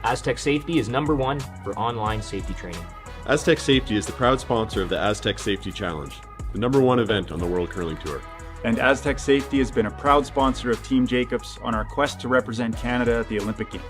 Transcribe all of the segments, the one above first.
Aztec Safety is #1 for online safety training. Aztec Safety is the proud sponsor of the Aztec Safety Challenge, the #1 event on the World Curling Tour. And Aztec Safety has been a proud sponsor of Team Jacobs on our quest to represent Canada at the Olympic Games.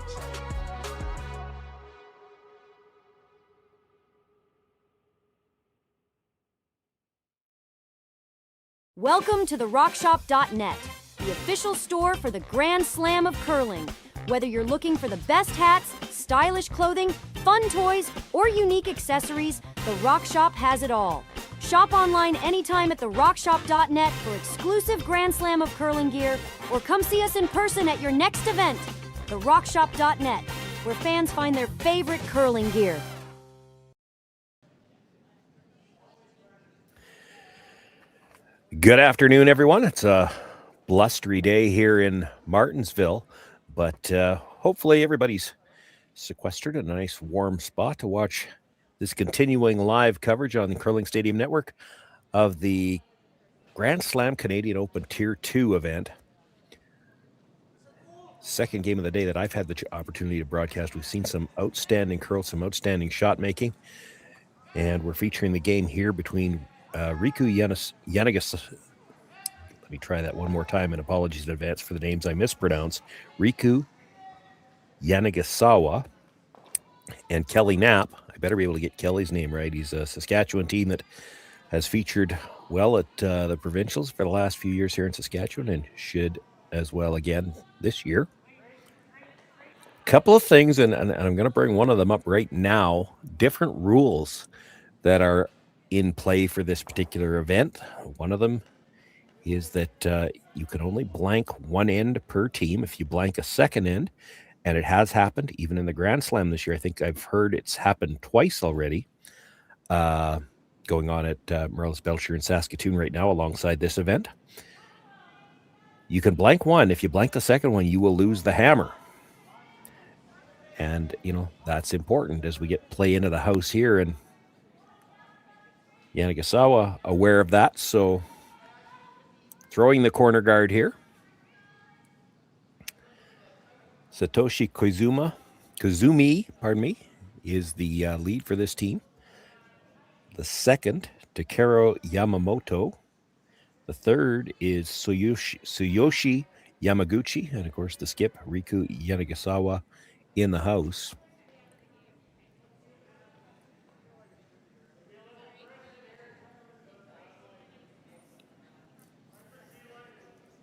Welcome to the RockShop.net, the official store for the Grand Slam of curling. Whether you're looking for the best hats, stylish clothing, fun toys, or unique accessories, the Rock Shop has it all. Shop online anytime at therockshop.net for exclusive Grand Slam of curling gear, or come see us in person at your next event. Therockshop.net, where fans find their favorite curling gear. Good afternoon, everyone. It's a blustery day here in Martensville, but hopefully everybody's sequestered in a nice warm spot to watch this continuing live coverage on the Curling Stadium Network of the Grand Slam Canadian Open Tier 2 event. Second game of the day that I've had the opportunity to broadcast. We've seen some outstanding curls, some outstanding shot making, and we're featuring the game here between Riku Yanagisawa. Let me try that one more time, and apologies in advance for the names I mispronounce. Riku Yanagisawa and Kelly Knapp. I better be able to get Kelly's name right. He's a Saskatchewan team that has featured well at the provincials for the last few years here in Saskatchewan and should as well again this year. Couple of things, and I'm going to bring one of them up right now. Different rules that are in play for this particular event. One of them is that you can only blank one end per team. If you blank a second end, and it has happened even in the Grand Slam this year. I think I've heard it's happened twice already, going on at Marlis Belcher in Saskatoon right now alongside this event. You can blank one. If you blank the second one, you will lose the hammer. And, you know, that's important as we get play into the house here. And Yanagisawa aware of that, so throwing the corner guard here. Satoshi Koizumi, is the lead for this team. The second, Takeru Yamamoto. The third is Tsuyoshi Yamaguchi. And, of course, the skip, Riku Yanagisawa, in the house.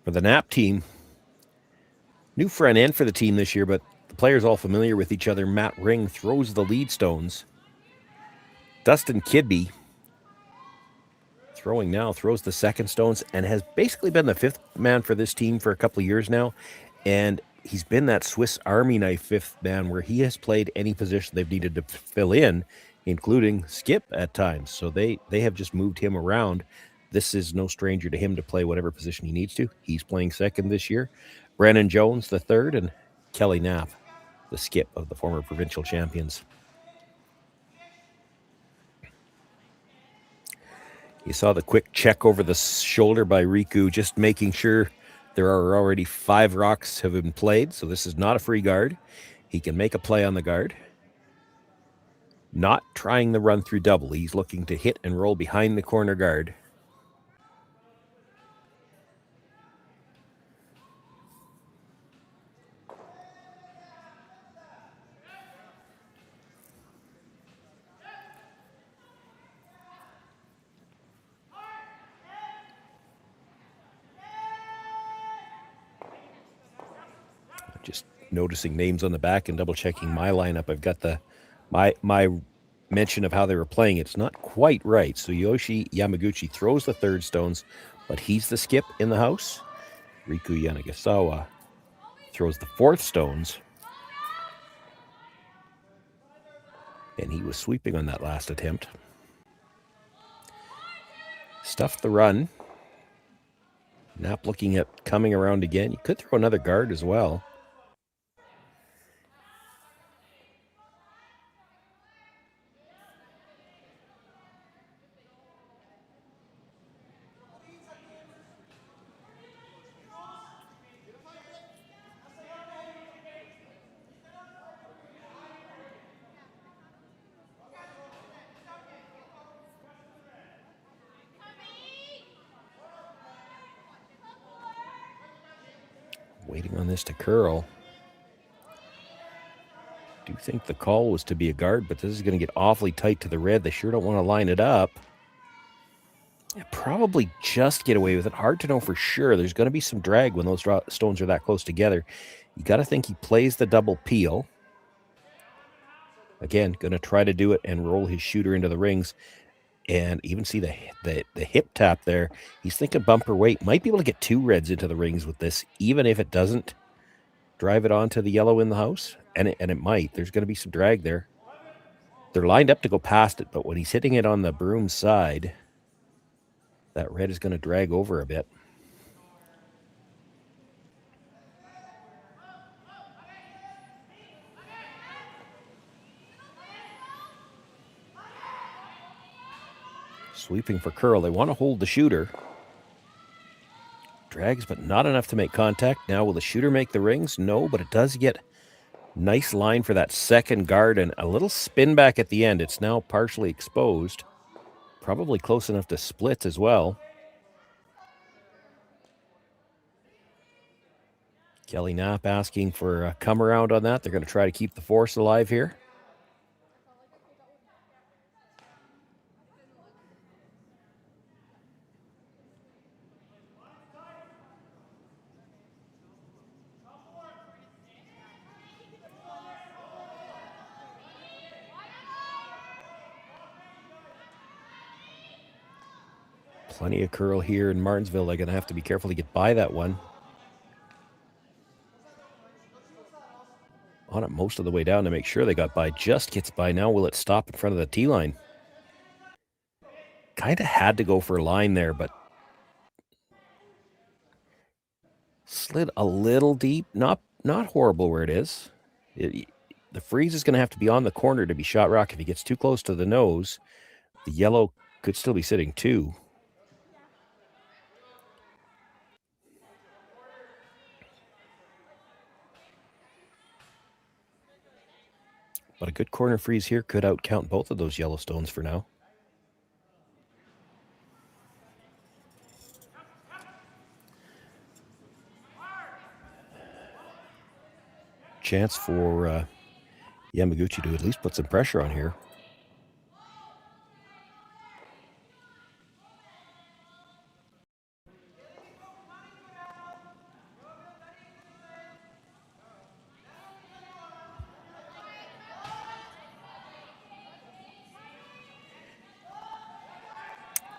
For the Knapp team, new front end for the team this year, but the players all familiar with each other. Matt Ring throws the lead stones. Dustin Kidby throwing now, throws the second stones, and has basically been the fifth man for this team for a couple of years now. And he's been that Swiss Army knife fifth man where he has played any position they've needed to fill in, including skip at times. So they have just moved him around. This is no stranger to him to play whatever position he needs to. He's playing second this year. Brennan Jones, the third, and Kelly Knapp, the skip of the former provincial champions. You saw the quick check over the shoulder by Riku, just making sure there are already 5 rocks have been played, so this is not a free guard. He can make a play on the guard. Not trying the run through double. He's looking to hit and roll behind the corner guard. Just noticing names on the back and double checking my lineup. I've got my mention of how they were playing. It's not quite right. So Tsuyoshi Yamaguchi throws the third stones, but he's the skip in the house. Riku Yanagisawa throws the fourth stones, and he was sweeping on that last attempt. Stuffed the run. Knapp looking at coming around again. You could throw another guard as well. Waiting on this to curl. Do think the call was to be a guard, but this is going to get awfully tight to the red. They sure don't want to line it up. Probably just get away with it. Hard to know for sure. There's going to be some drag when those stones are that close together. You got to think he plays the double peel. Again, going to try to do it and roll his shooter into the rings. And even see the hip tap there. He's thinking bumper weight. Might be able to get 2 reds into the rings with this, even if it doesn't drive it onto the yellow in the house. And it might. There's going to be some drag there. They're lined up to go past it, but when he's hitting it on the broom side, that red is going to drag over a bit. Sweeping for curl. They want to hold the shooter. Drags, but not enough to make contact. Now, will the shooter make the rings? No, but it does get nice line for that second guard and a little spin back at the end. It's now partially exposed. Probably close enough to split as well. Kelly Knapp asking for a come around on that. They're going to try to keep the force alive here. Plenty of curl here in Martensville. They're going to have to be careful to get by that one. On it most of the way down to make sure they got by. Just gets by now. Will it stop in front of the tee line? Kind of had to go for a line there, but slid a little deep. Not horrible where it is. The freeze is going to have to be on the corner to be shot rock. If he gets too close to the nose, the yellow could still be sitting 2. But a good corner freeze here could outcount both of those yellow stones for now. Chance for Yamaguchi to at least put some pressure on here.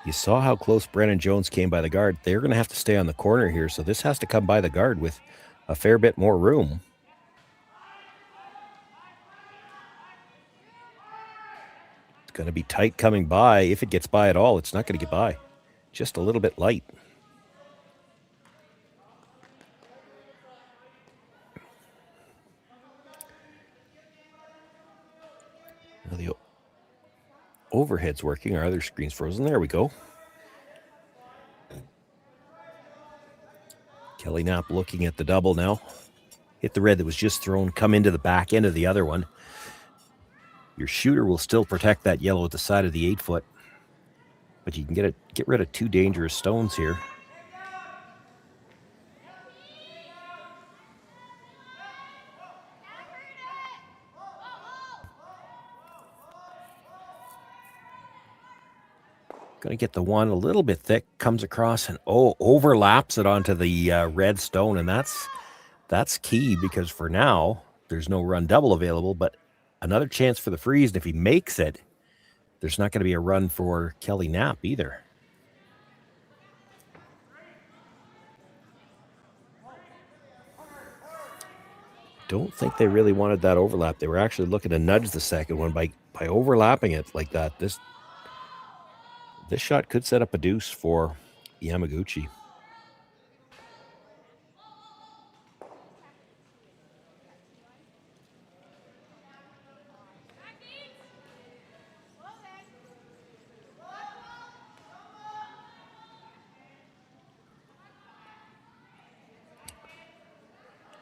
You saw how close Brennan Jones came by the guard. They're going to have to stay on the corner here, so this has to come by the guard with a fair bit more room. It's going to be tight coming by. If it gets by at all, it's not going to get by. Just a little bit light. Now the overhead's working. Our other screen's frozen. There we go. Kelly Knapp looking at the double now. Hit the red that was just thrown. Come into the back end of the other one. Your shooter will still protect that yellow at the side of the 8-foot. But you can get rid of 2 dangerous stones here. Going to get the one a little bit thick, comes across and overlaps it onto the red stone. And that's key because for now, there's no run double available, but another chance for the freeze. And if he makes it, there's not going to be a run for Kelly Knapp either. don't think they really wanted that overlap. They were actually looking to nudge the second one by overlapping it like that. This shot could set up a deuce for Yamaguchi.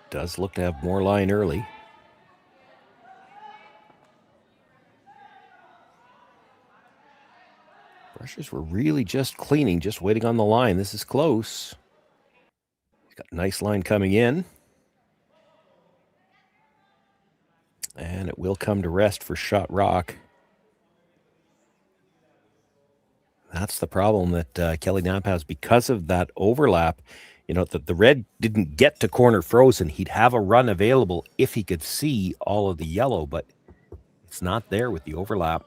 Does look to have more line early. Rushers were really just cleaning, just waiting on the line. This is close. Got a nice line coming in. And it will come to rest for Shot Rock. That's the problem that Kelly Knapp has because of that overlap. You know, the red didn't get to corner frozen. He'd have a run available if he could see all of the yellow, but it's not there with the overlap.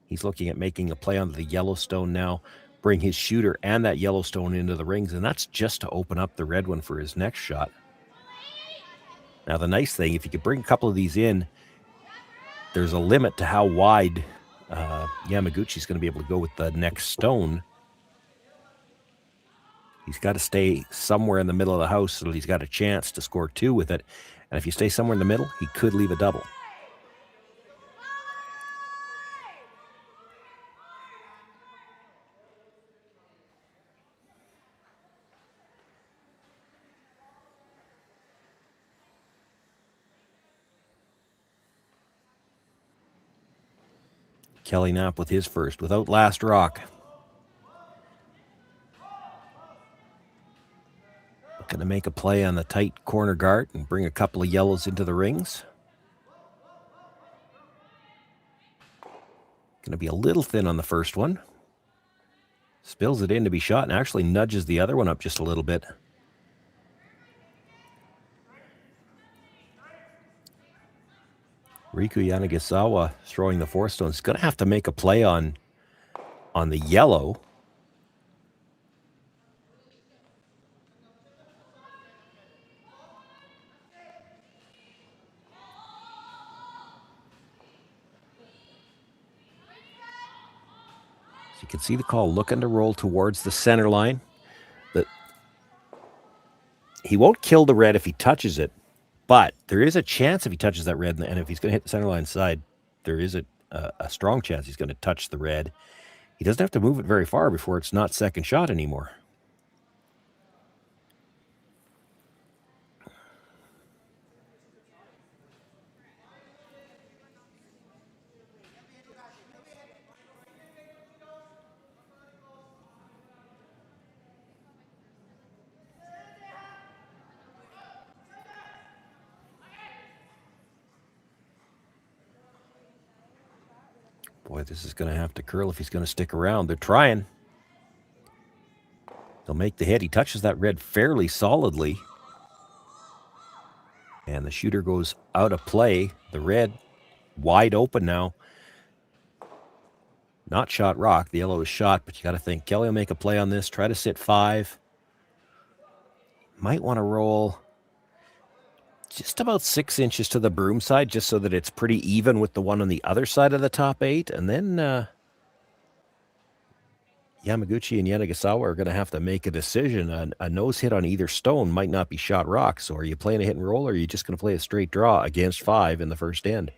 He's looking at making a play on the Yellowstone now, bring his shooter and that Yellowstone into the rings, and that's just to open up the red one for his next shot. Now, the nice thing, if you could bring a couple of these in, there's a limit to how wide Yamaguchi's going to be able to go with the next stone. He's got to stay somewhere in the middle of the house so that he's got a chance to score 2 with it. And if you stay somewhere in the middle, he could leave a double. Kelly Knapp with his first, without last rock. Looking to make a play on the tight corner guard and bring a couple of yellows into the rings. Going to be a little thin on the first one. Spills it in to be shot and actually nudges the other one up just a little bit. Riku Yanagisawa throwing the 4 stone. He's going to have to make a play on the yellow. So you can see the call looking to roll towards the center line. He won't kill the red if he touches it, but there is a chance if he touches that red, and if he's going to hit the center line side, there is a strong chance he's going to touch the red. He doesn't have to move it very far before it's not second shot anymore. Boy, this is going to have to curl if he's going to stick around. They're trying. They'll make the hit. He touches that red fairly solidly. And the shooter goes out of play. The red wide open now. Not shot rock. The yellow is shot, but you got to think Kelly will make a play on this. Try to sit 5. Might want to roll just about 6 inches to the broom side, just so that it's pretty even with the one on the other side of the top 8. And then Yamaguchi and Yanagisawa are going to have to make a decision. A nose hit on either stone might not be shot rock. So are you playing a hit and roll, or are you just going to play a straight draw against 5 in the first end?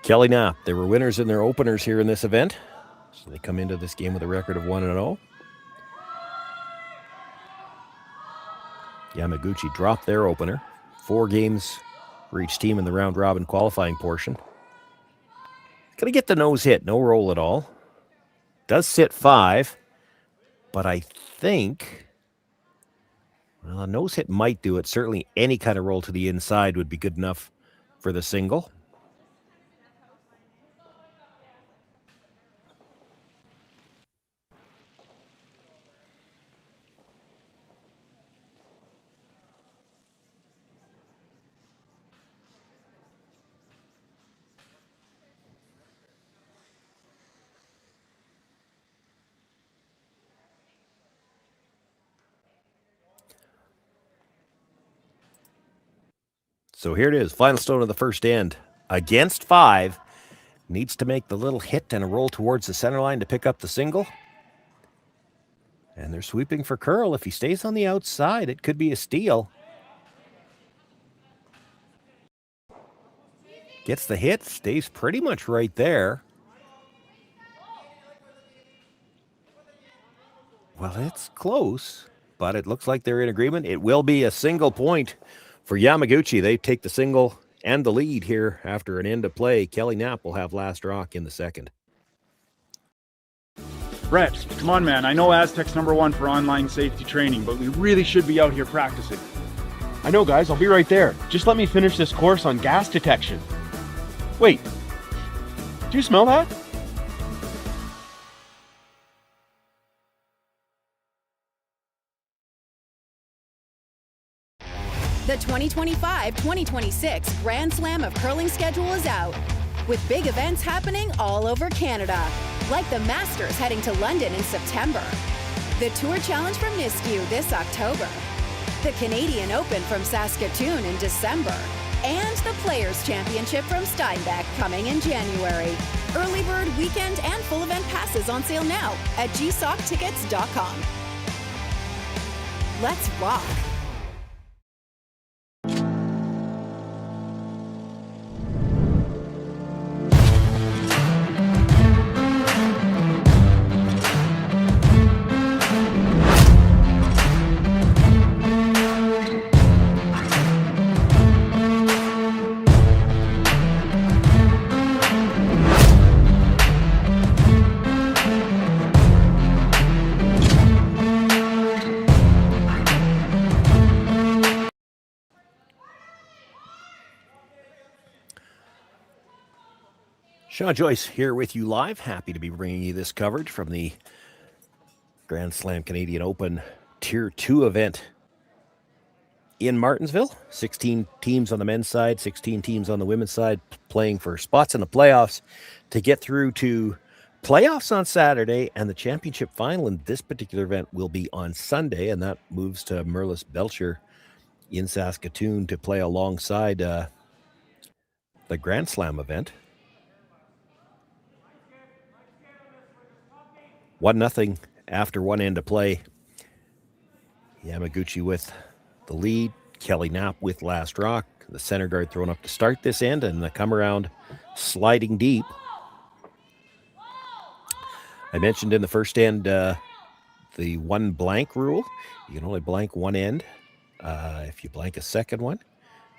Kelly Knapp, they were winners in their openers here in this event. So they come into this game with a record of 1-0. Yamaguchi dropped their opener. 4 games for each team in the round robin qualifying portion. Gonna get the nose hit, no roll at all. Does sit 5, but I think, well, a nose hit might do it. Certainly any kind of roll to the inside would be good enough for the single. So here it is, final stone of the first end. Against 5, needs to make the little hit and a roll towards the center line to pick up the single. And they're sweeping for Curl. If he stays on the outside, it could be a steal. Gets the hit, stays pretty much right there. Well, it's close, but it looks like they're in agreement. It will be a single point for Yamaguchi. They take the single and the lead here after an end of play. Kelly Knapp will have last rock in the second. Brett, come on, man. I know Aztec's #1 for online safety training, but we really should be out here practicing. I know, guys. I'll be right there. Just let me finish this course on gas detection. Wait. Do you smell that? The 2025-2026 Grand Slam of Curling schedule is out, with big events happening all over Canada, like the Masters heading to London in September, the Tour Challenge from Nisku this October, the Canadian Open from Saskatchewan in December, and the Players' Championship from Steinbeck coming in January. Early bird weekend and full event passes on sale now at gsoctickets.com. Let's rock! Sean Joyce here with you live. Happy to be bringing you this coverage from the Grand Slam Canadian Open Tier 2 event in Martensville. 16 teams on the men's side, 16 teams on the women's side playing for spots in the playoffs to get through to playoffs on Saturday, and the championship final in this particular event will be on Sunday, and that moves to Merlis Belcher in Saskatoon to play alongside the Grand Slam event. 1-0 after one end of play. Yamaguchi with the lead. Kelly Knapp with last rock. The center guard thrown up to start this end, and the come around sliding deep. I mentioned in the first end the one blank rule. You can only blank one end. If you blank a second one,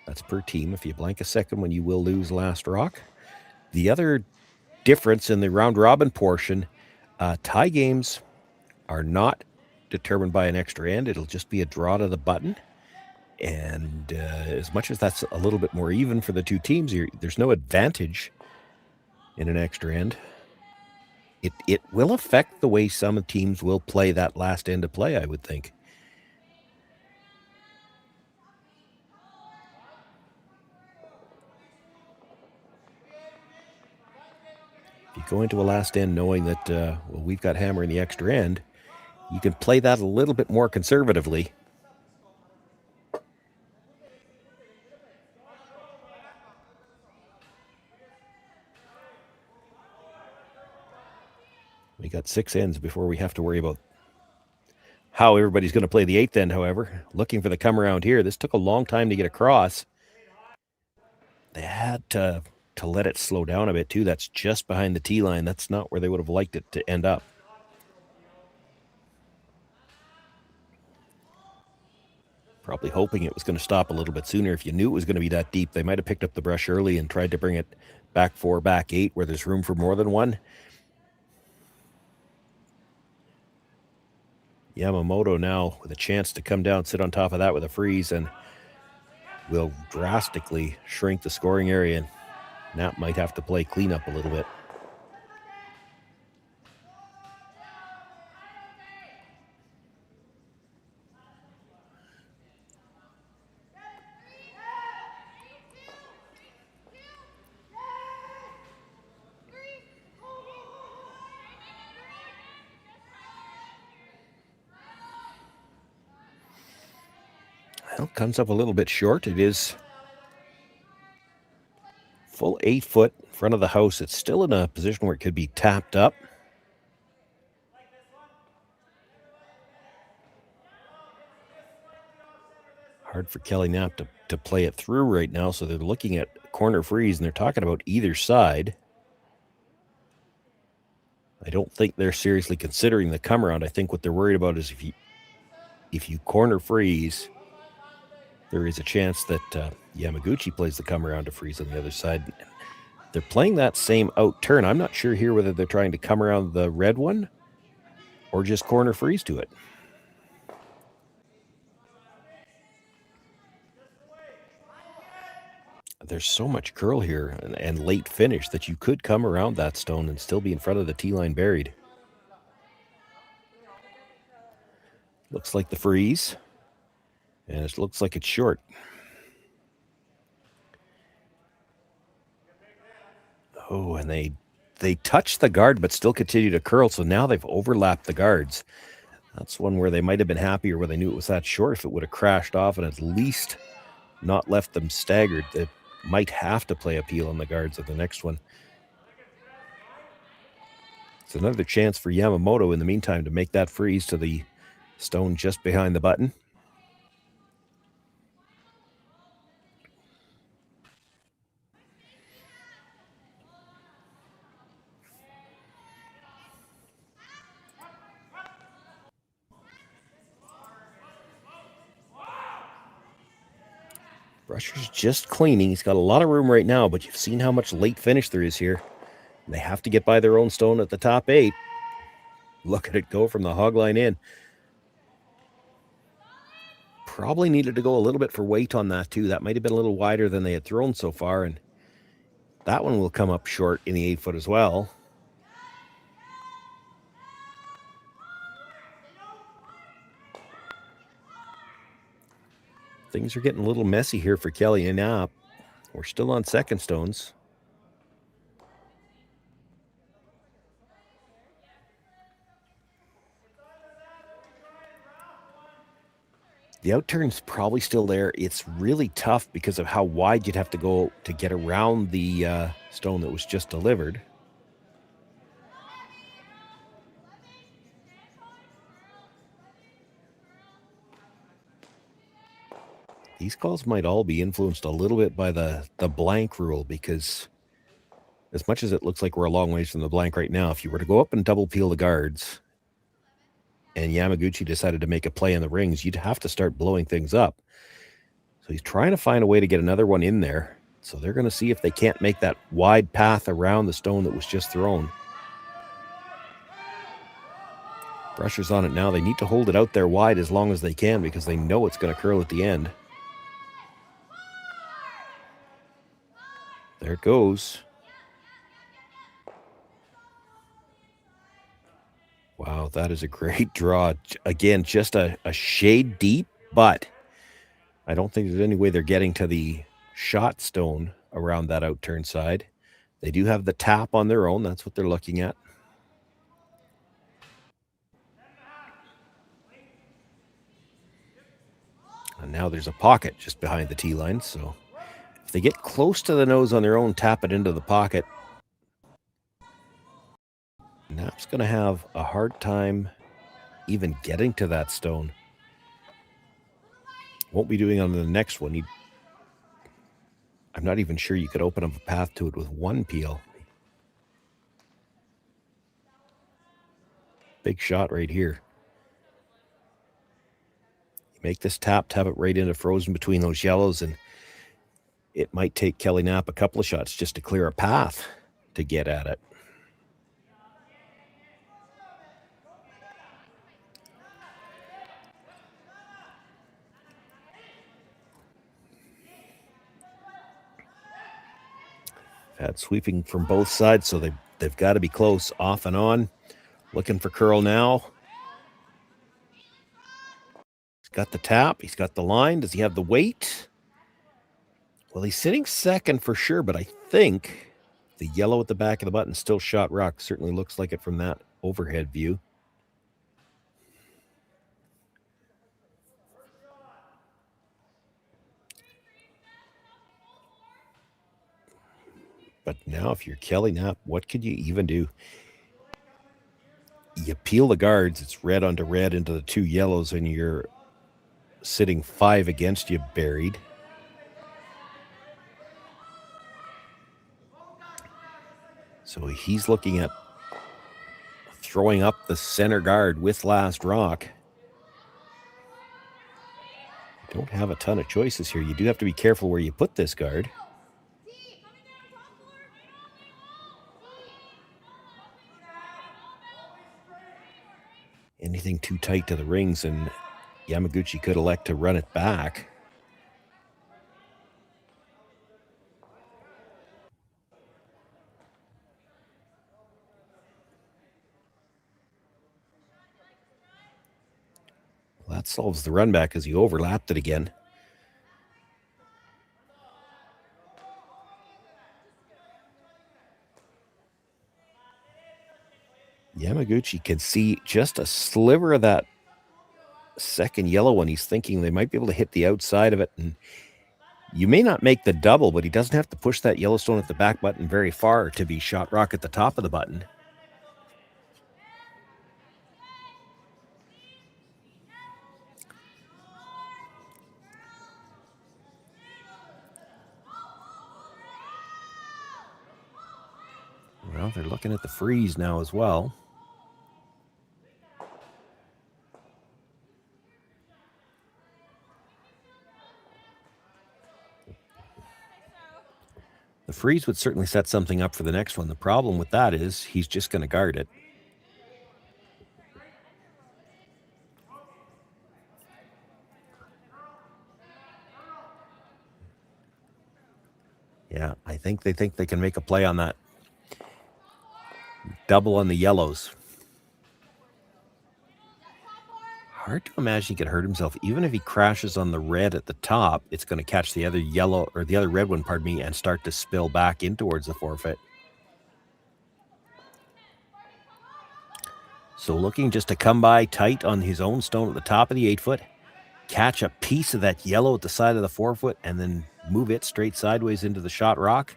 that's per team. If you blank a second one, you will lose last rock. The other difference in the round robin portion, tie games are not determined by an extra end. It'll just be a draw to the button. And as much as that's a little bit more even for the two teams, there's no advantage in an extra end. It will affect the way some teams will play that last end of play, I would think. If you go into a last end knowing that, well, we've got hammer in the extra end, you can play that a little bit more conservatively. We got 6 ends before we have to worry about how everybody's going to play the 8th end, however. Looking for the come around here. This took a long time to get across. They had to let it slow down a bit, too. That's just behind the tee line. That's not where they would have liked it to end up. Probably hoping it was going to stop a little bit sooner. If you knew it was going to be that deep, they might have picked up the brush early and tried to bring it back 4, back 8, where there's room for more than one. Yamamoto now with a chance to come down, sit on top of that with a freeze, and will drastically shrink the scoring area. And Knapp might have to play cleanup a little bit. Well, comes up a little bit short. It is full 8 foot in front of the house. It's still in a position where it could be tapped up. Hard for Kelly Knapp to play it through right now, so they're looking at corner freeze, and they're talking about either side. I don't think they're seriously considering the come around. I think what they're worried about is if you corner freeze, there is a chance that Yamaguchi plays the come around to freeze on the other side. They're playing that same out turn. I'm not sure here whether they're trying to come around the red one or just corner freeze to it. There's so much curl here and late finish that you could come around that stone and still be in front of the tee line buried. Looks like the freeze, and it looks like it's short. Oh, and they touch the guard but still continue to curl, so now they've overlapped the guards. That's one where they might have been happier where they knew it was that short. If it would have crashed off and at least not left them staggered, they might have to play appeal on the guards of the next one. It's another chance for Yamamoto in the meantime to make that freeze to the stone just behind the button. Brusher's just cleaning. He's got a lot of room right now, but you've seen how much late finish there is here. They have to get by their own stone at the top 8. Look at it go from the hog line in. Probably needed to go a little bit for weight on that too. That might have been a little wider than they had thrown so far, and that one will come up short in the 8 foot as well. Things are getting a little messy here for Kelly and Knapp. We're still on second stones. The outturn's probably still there. It's really tough because of how wide you'd have to go to get around the stone that was just delivered. These calls might all be influenced a little bit by the blank rule, because as much as it looks like we're a long ways from the blank right now, if you were to go up and double peel the guards and Yamaguchi decided to make a play in the rings, you'd have to start blowing things up. So he's trying to find a way to get another one in there. So they're going to see if they can't make that wide path around the stone that was just thrown. Pressure's on it now. They need to hold it out there wide as long as they can because they know it's going to curl at the end. There it goes. Wow, that is a great draw. Again, just a shade deep, but I don't think there's any way they're getting to the shot stone around that outturn side. They do have the tap on their own. That's what they're looking at. And now there's a pocket just behind the tee line, so if they get close to the nose on their own, tap it into the pocket, Knapp's going to have a hard time even getting to that stone. Won't be doing on the next one. I'm not even sure you could open up a path to it with one peel. Big shot right here. You make this tap it right into frozen between those yellows, and it might take Kelly Knapp a couple of shots just to clear a path to get at it. Had sweeping from both sides, so they've got to be close, off and on. Looking for curl now. He's got the tap. He's got the line. Does he have the weight? Well, he's sitting second for sure, but I think the yellow at the back of the button still shot rock. Certainly looks like it from that overhead view. But now if you're Kelly Knapp, what could you even do? You peel the guards, it's red onto red into the 2 yellows, and you're sitting 5 against you buried. So he's looking at throwing up the center guard with last rock. You don't have a ton of choices here. You do have to be careful where you put this guard. Anything too tight to the rings, and Yamaguchi could elect to run it back. Well, that solves the run back as he overlapped it again. Yamaguchi can see just a sliver of that second yellow one. He's thinking they might be able to hit the outside of it, and you may not make the double, but he doesn't have to push that Yellowstone at the back button very far to be shot rock at the top of the button. Well, they're looking at the freeze now as well. The freeze would certainly set something up for the next one. The problem with that is he's just going to guard it. Yeah, I think they can make a play on that. Double on the yellows. Hard to imagine he could hurt himself. Even if he crashes on the red at the top, it's going to catch the other yellow, or the other red one, pardon me, and start to spill back in towards the forfeit. So looking just to come by tight on his own stone at the top of the 8-foot, catch a piece of that yellow at the side of the 4-foot, and then move it straight sideways into the shot rock.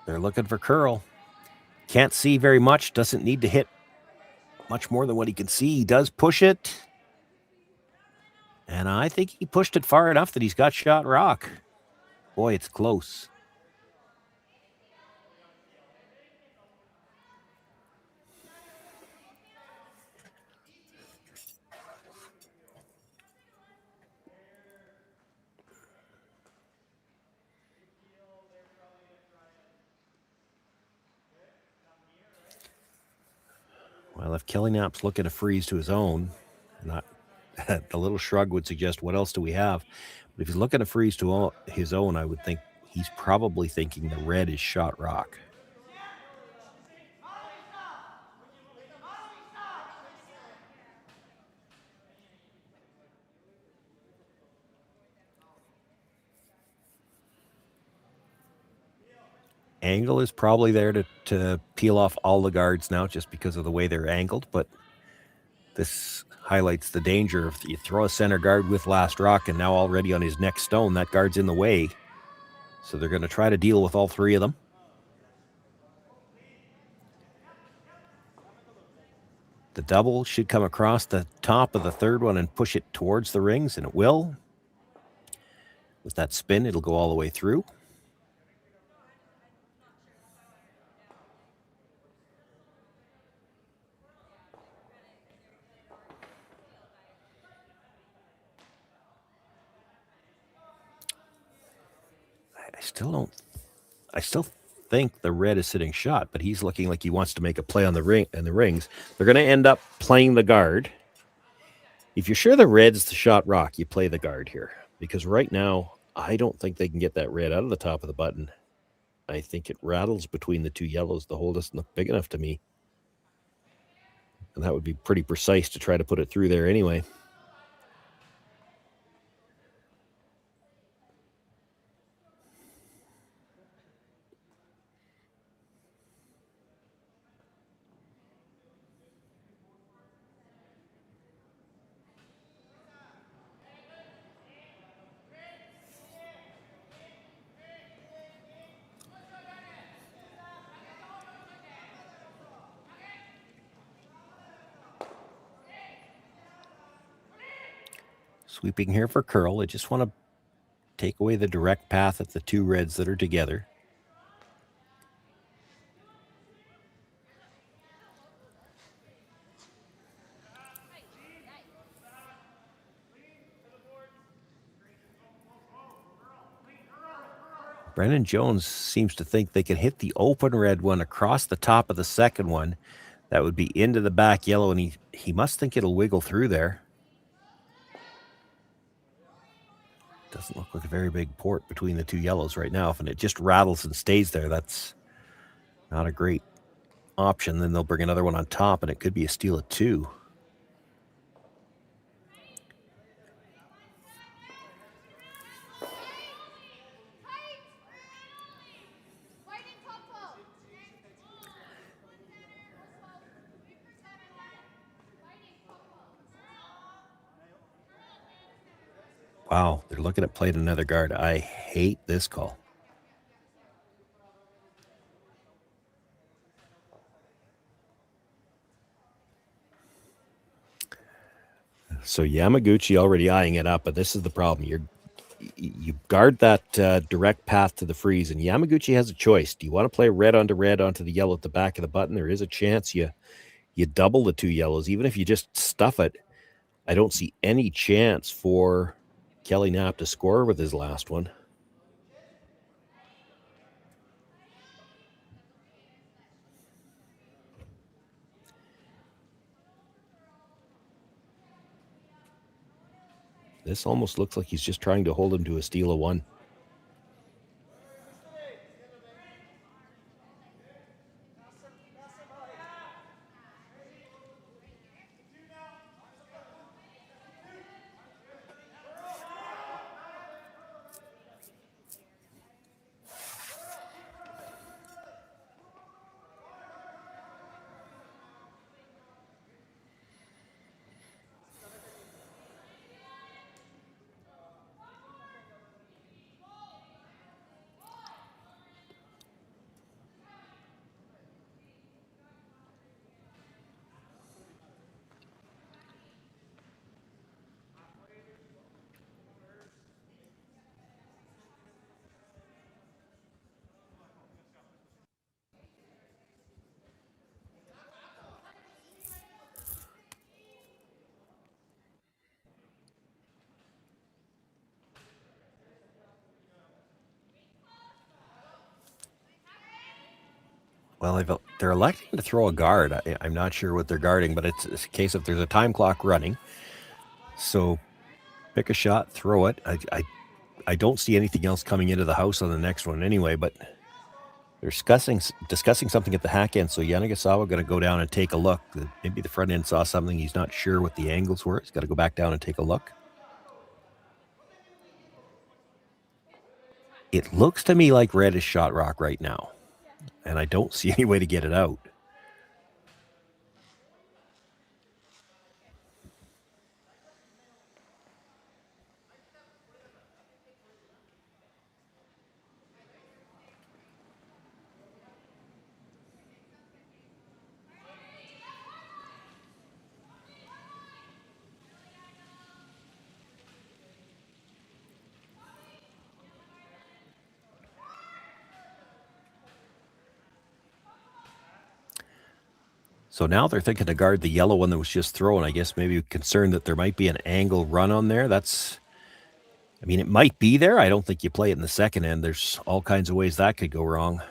They're looking for curl. Can't see very much, doesn't need to hit much more than what he can see. He does push it. And I think he pushed it far enough that he's got shot rock. Boy, it's close. Well, if Kelly Knapp's looking to freeze to his own, not the little shrug would suggest, what else do we have? But if he's looking to freeze to his own, I would think he's probably thinking the red is shot rock. Angle is probably there to peel off all the guards now just because of the way they're angled, but this highlights the danger. If you throw a center guard with last rock and now already on his next stone, that guard's in the way. So they're going to try to deal with all 3 of them. The double should come across the top of the 3rd one and push it towards the rings, and it will. With that spin, it'll go all the way through. I still think the red is sitting shot, but he's looking like he wants to make a play on the ring and the rings. They're going to end up playing the guard. If you're sure the red's the shot rock, you play the guard here, because right now I don't think they can get that red out of the top of the button. I think it rattles between the 2 yellows. The hole doesn't look big enough to me, and that would be pretty precise to try to put it through there anyway. Sweeping here for curl. I just want to take away the direct path at the two reds that are together. Brennan Jones seems to think they can hit the open red one across the top of the second one. That would be into the back yellow, and he must think it'll wiggle through there. Doesn't look like a very big port between the two yellows right now. If it just rattles and stays there, that's not a great option. Then they'll bring another one on top, and it could be a steal of two. Wow, they're looking at playing another guard. I hate this call. So Yamaguchi already eyeing it up, but this is the problem. You guard that direct path to the freeze, and Yamaguchi has a choice. Do you want to play red onto the yellow at the back of the button? There is a chance you double the two yellows. Even if you just stuff it, I don't see any chance for Kelly Knapp to score with his last one. This almost looks like he's just trying to hold him to a steal of one. Well, they're electing to throw a guard. I'm not sure what they're guarding, but it's a case of there's a time clock running. So pick a shot, throw it. I don't see anything else coming into the house on the next one anyway, but they're discussing something at the hack end. So Karuizawa going to go down and take a look. Maybe the front end saw something. He's not sure what the angles were. He's got to go back down and take a look. It looks to me like red is shot rock right now, and I don't see any way to get it out. So now they're thinking to guard the yellow one that was just thrown. I guess maybe concerned that there might be an angle run on there. It might be there. I don't think you play it in the second end. There's all kinds of ways that could go wrong.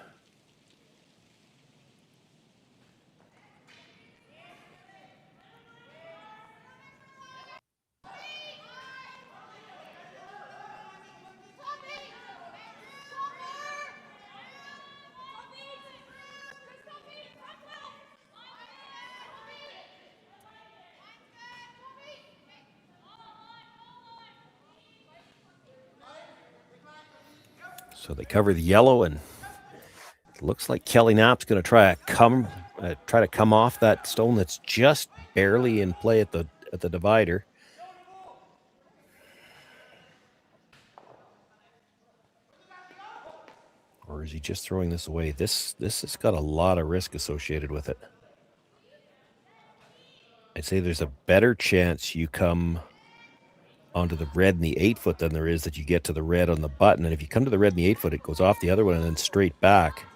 So they cover the yellow, and it looks like Kelly Knapp's going to try to come off that stone that's just barely in play at the divider. Or is he just throwing this away? This has got a lot of risk associated with it. I'd say there's a better chance you come onto the red and the 8-foot than there is that you get to the red on the button. And if you come to the red and the 8-foot, it goes off the other one and then straight back.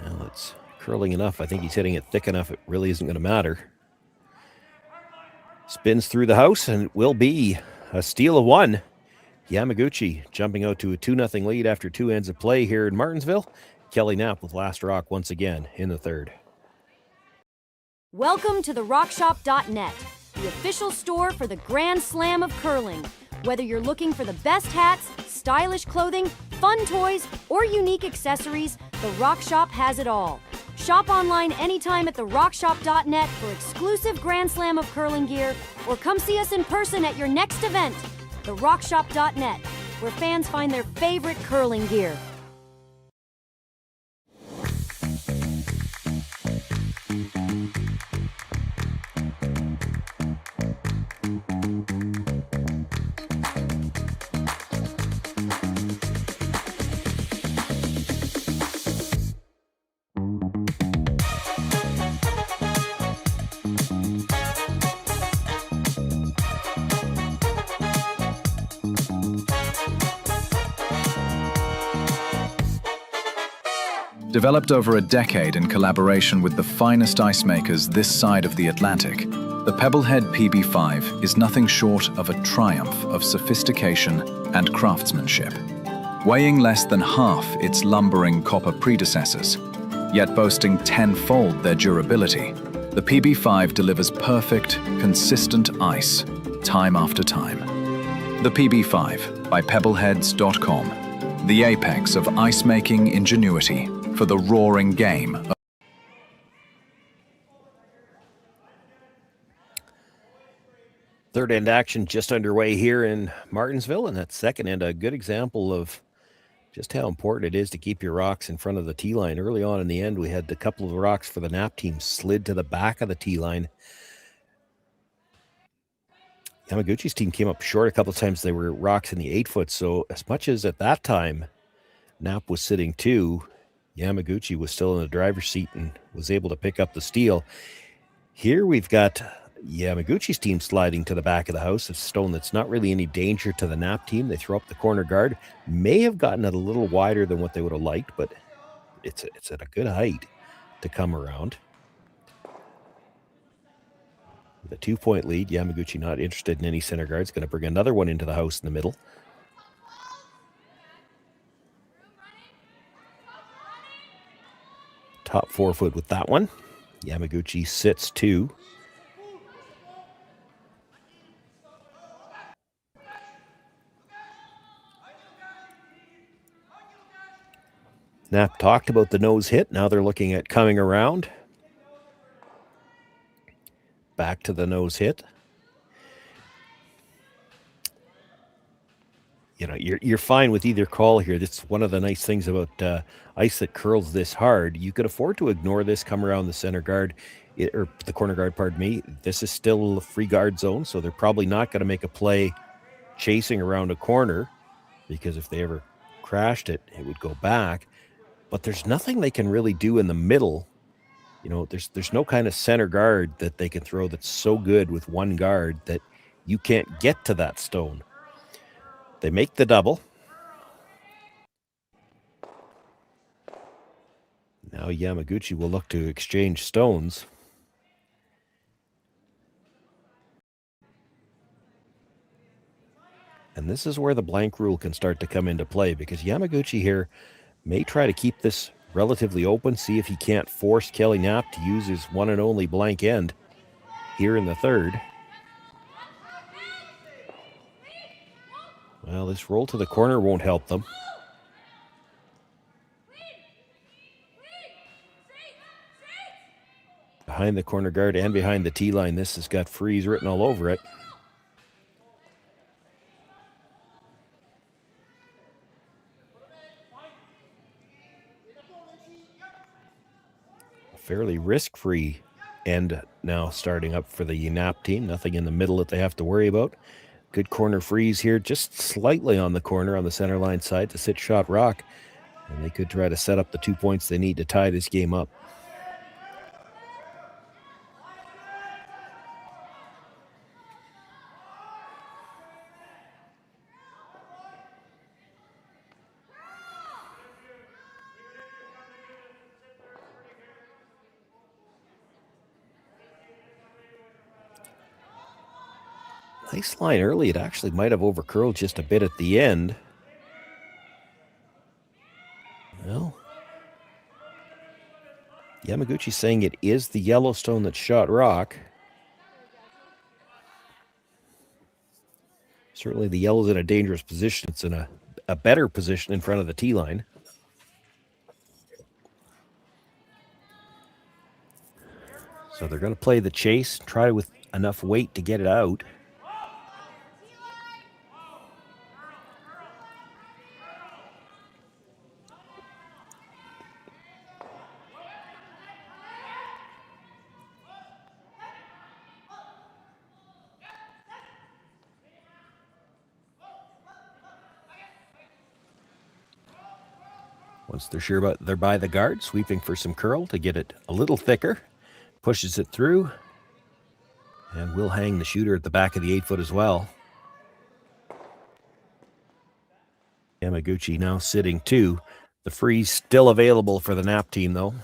Well, it's curling enough. I think he's hitting it thick enough. It really isn't going to matter. Spins through the house, and it will be a steal of 1. Yamaguchi jumping out to a 2-0 lead after 2 ends of play here in Martensville. Kelly Knapp with last rock once again in the third. Welcome to the RockShop.net, the official store for the Grand Slam of curling. Whether you're looking for the best hats, stylish clothing, fun toys, or unique accessories, the Rock Shop has it all. Shop online anytime at therockshop.net for exclusive Grand Slam of curling gear, or come see us in person at your next event. TheRockShop.net, where fans find their favorite curling gear. Developed over a decade in collaboration with the finest ice makers this side of the Atlantic, the Pebblehead PB5 is nothing short of a triumph of sophistication and craftsmanship. Weighing less than half its lumbering copper predecessors, yet boasting tenfold their durability, the PB5 delivers perfect, consistent ice, time after time. The PB5 by Pebbleheads.com, the apex of ice-making ingenuity for the roaring game. Third end action just underway here in Martensville, and that second end, a good example of just how important it is to keep your rocks in front of the tee line. Early on in the end, we had a couple of rocks for the Knapp team slid to the back of the tee line. Yamaguchi's team came up short a couple of times. They were rocks in the 8-foot, so as much as at that time Knapp was sitting 2, Yamaguchi was still in the driver's seat and was able to pick up the steal. Here we've got Yamaguchi's team sliding to the back of the house. A stone that's not really any danger to the Knapp team. They throw up the corner guard. May have gotten it a little wider than what they would have liked, but it's at a good height to come around. With a 2-point lead, Yamaguchi not interested in any center guards. Going to bring another one into the house in the middle. Top 4-foot with that one. Yamaguchi sits 2. Knapp talked about the nose hit. Now they're looking at coming around. Back to the nose hit. You know, you're fine with either call here. That's one of the nice things about ice that curls this hard. You could afford to ignore this, come around the center guard, or the corner guard, pardon me. This is still a free guard zone, so they're probably not going to make a play chasing around a corner, because if they ever crashed it, it would go back. But there's nothing they can really do in the middle. You know, there's no kind of center guard that they can throw that's so good with one guard that you can't get to that stone. They make the double. Now Yamaguchi will look to exchange stones. And this is where the blank rule can start to come into play, because Yamaguchi here may try to keep this relatively open, see if he can't force Kelly Knapp to use his one and only blank end here in the third. Well, this roll to the corner won't help them. Behind the corner guard and behind the tee line, this has got freeze written all over it. Fairly risk-free end now starting up for the Knapp team. Nothing in the middle that they have to worry about. Good corner freeze here, just slightly on the corner on the center line side to sit shot rock. And they could try to set up the 2 points they need to tie this game up. Nice line early. It actually might have overcurled just a bit at the end. Well, Yamaguchi saying it is the Yellowstone that shot rock. Certainly the yellow's in a dangerous position. It's in a better position in front of the tee line. So they're going to play the chase, try with enough weight to get it out. Once they're sure about they're by the guard, sweeping for some curl to get it a little thicker. Pushes it through. And will hang the shooter at the back of the 8-foot as well. Yamaguchi now sitting 2. The free's still available for the Knapp team, though.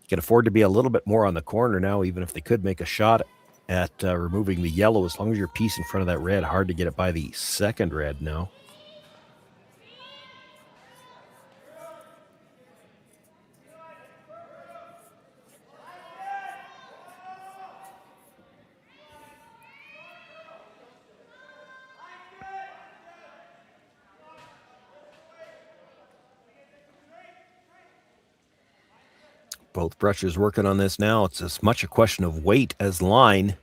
You can afford to be a little bit more on the corner now, even if they could make a shot at removing the yellow. As long as your piece in front of that red, hard to get it by the second red now. Both brushes working on this now. It's as much a question of weight as line.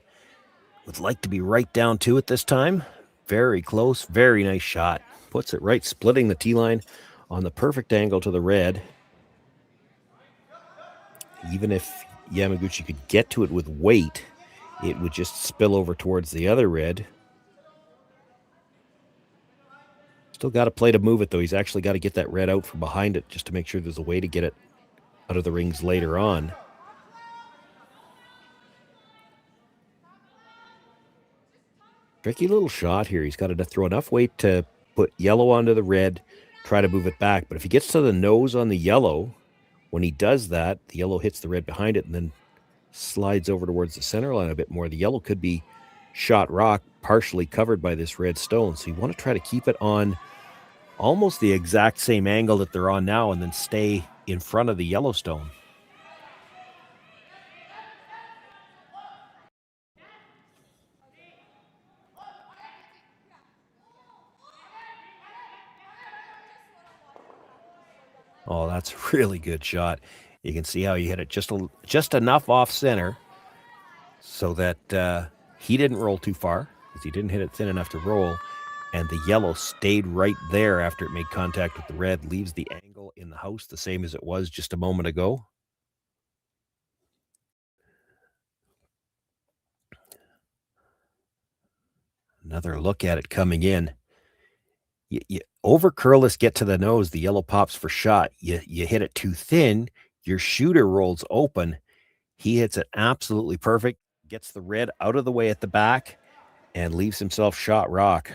Would like to be right down to it this time. Very close, very nice shot. Puts it right, splitting the tee line on the perfect angle to the red. Even if Yamaguchi could get to it with weight, it would just spill over towards the other red. Still got to play to move it, though. He's actually got to get that red out from behind it just to make sure there's a way to get it out of the rings later on. Tricky little shot here. He's got to throw enough weight to put yellow onto the red, try to move it back. But if he gets to the nose on the yellow, when he does that, the yellow hits the red behind it and then slides over towards the center line a bit more. The yellow could be shot rock, partially covered by this red stone. So you want to try to keep it on almost the exact same angle that they're on now and then stay in front of the Yellowstone. Oh, that's a really good shot. You can see how he hit it just enough off center so that he didn't roll too far, because he didn't hit it thin enough to roll, and the yellow stayed right there after it made contact with the red, leaves the angle in the house the same as it was just a moment ago. Another look at it coming in. You over curl this, get to the nose, the yellow pops for shot. You hit it too thin, your shooter rolls open. He hits it absolutely perfect, gets the red out of the way at the back, and leaves himself shot rock.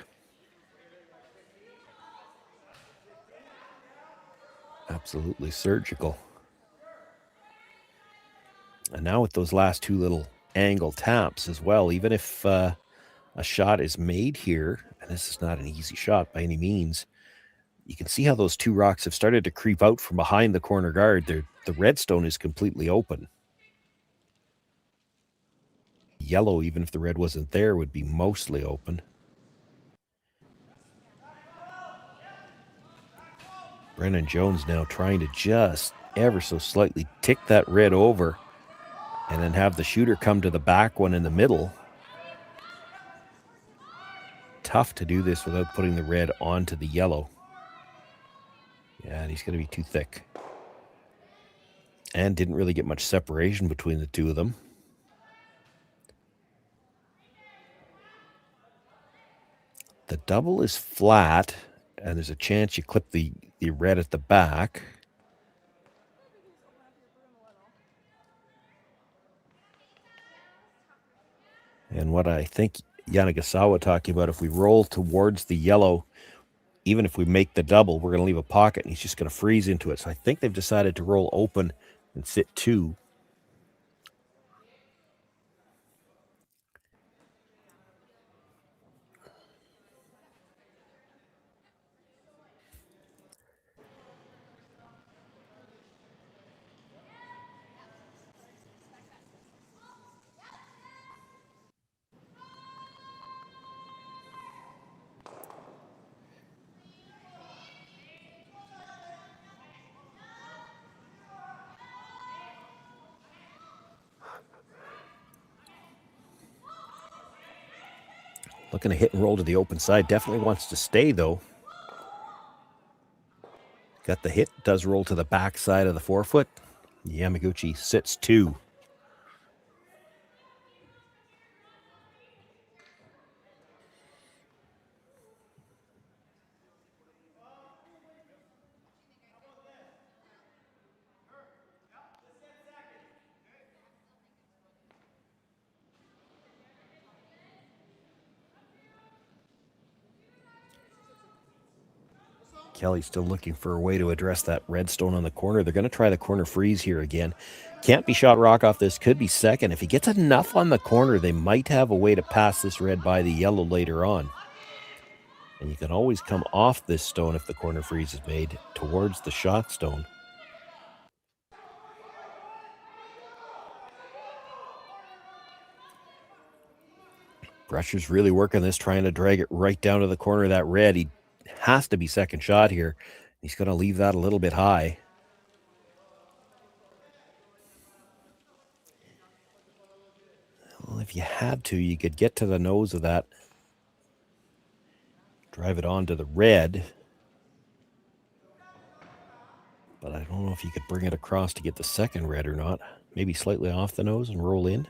Absolutely surgical. And now with those last 2 little angle taps as well, even if a shot is made here, and this is not an easy shot by any means, you can see how those 2 rocks have started to creep out from behind the corner guard. The red stone is completely open. Yellow, even if the red wasn't there, would be mostly open. Brennan Jones now trying to just ever so slightly tick that red over and then have the shooter come to the back one in the middle. Tough to do this without putting the red onto the yellow. Yeah, and he's going to be too thick. And didn't really get much separation between the 2 of them. The double is flat, and there's a chance you clip the the red at the back. And what I think Yamaguchi talking about, if we roll towards the yellow, even if we make the double, we're going to leave a pocket, and he's just going to freeze into it. So I think they've decided to roll open and sit 2. Looking to hit and roll to the open side. Definitely wants to stay, though. Got the hit. Does roll to the back side of the forefoot. Yamaguchi sits 2. Kelly's still looking for a way to address that red stone on the corner. They're going to try the corner freeze here again. Can't be shot rock off this. Could be second. If he gets enough on the corner, they might have a way to pass this red by the yellow later on. And you can always come off this stone if the corner freeze is made towards the shot stone. Brusher's really working this, trying to drag it right down to the corner of that red. He has to be second shot here. He's going to leave that a little bit high. Well, if you had to, you could get to the nose of that. Drive it onto the red. But I don't know if you could bring it across to get the second red or not. Maybe slightly off the nose and roll in.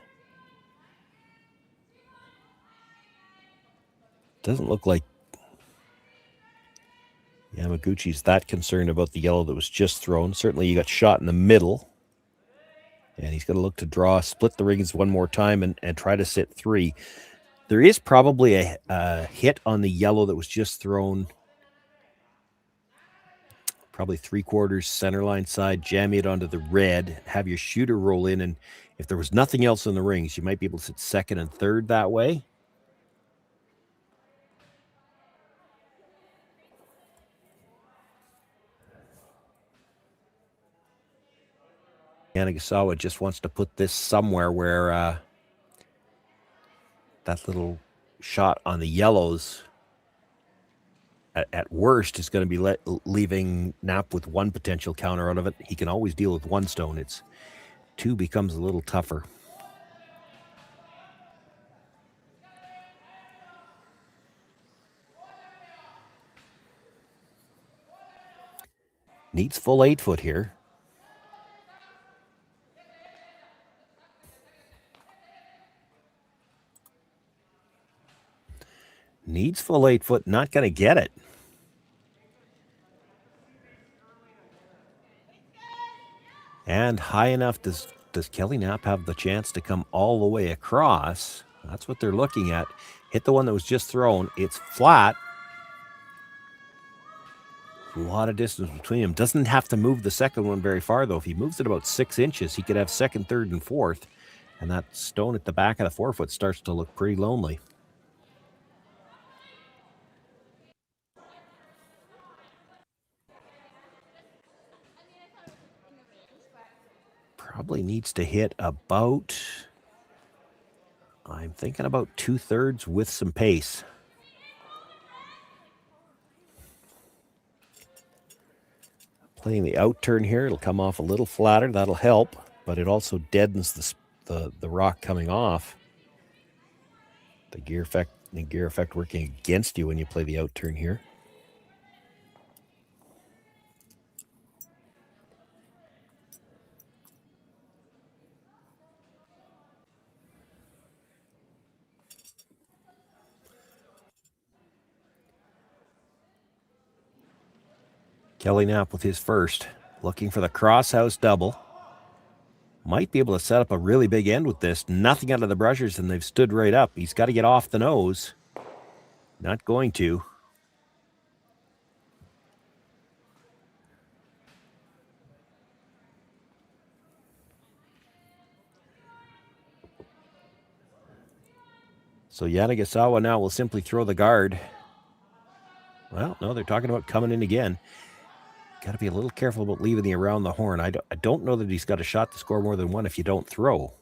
Doesn't look like Yamaguchi's that concerned about the yellow that was just thrown. Certainly you got shot in the middle. And he's going to look to draw, split the rings one more time and try to sit 3. There is probably a hit on the yellow that was just thrown. Probably 3/4 center line side, jam it onto the red, have your shooter roll in. And if there was nothing else in the rings, you might be able to sit second and third that way. Yamaguchi just wants to put this somewhere where that little shot on the yellows at worst is going to be leaving Knapp with 1 potential counter out of it. He can always deal with 1 stone. It's 2 becomes a little tougher. Needs full 8-foot here. Needs full 8-foot, not going to get it. And high enough, does Kelly Knapp have the chance to come all the way across? That's what they're looking at. Hit the one that was just thrown. It's flat. A lot of distance between them. Doesn't have to move the second one very far, though. If he moves it about 6 inches, he could have second, third, and fourth. And that stone at the back of the forefoot starts to look pretty lonely. Probably needs to hit about, I'm thinking about 2/3 with some pace. Playing the out turn here, it'll come off a little flatter. That'll help, but it also deadens the rock coming off. The gear effect working against you when you play the out turn here. Kelly Knapp with his first. Looking for the crosshouse double. Might be able to set up a really big end with this. Nothing out of the brushers, and they've stood right up. He's got to get off the nose. Not going to. So Karuizawa now will simply throw the guard. Well, no, they're talking about coming in again. Got to be a little careful about leaving the around the horn. I don't know that he's got a shot to score more than one if you don't throw.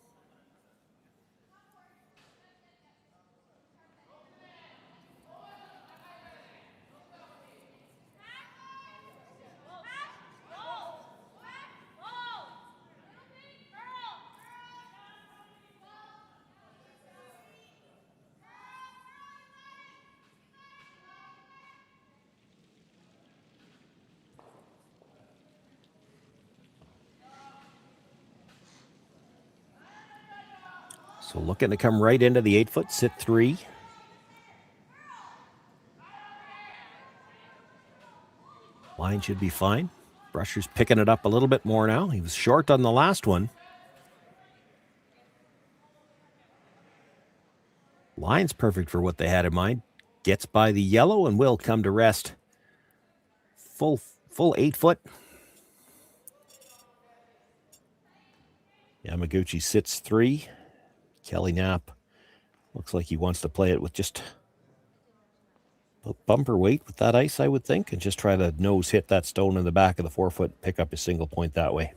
So looking to come right into the 8-foot, sit 3. Line should be fine. Brusher's picking it up a little bit more now. He was short on the last one. Line's perfect for what they had in mind. Gets by the yellow and will come to rest. Full 8-foot. Yamaguchi sits 3. Kelly Knapp looks like he wants to play it with just a bumper weight with that ice, I would think, and just try to nose hit that stone in the back of the 4-foot, pick up his single point that way.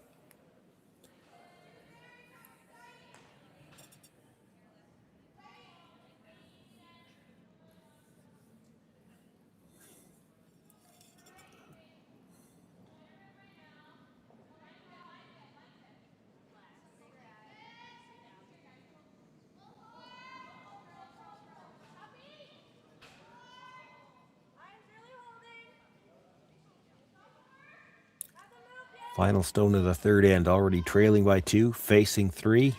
Final stone of the third end, already trailing by 2, facing 3.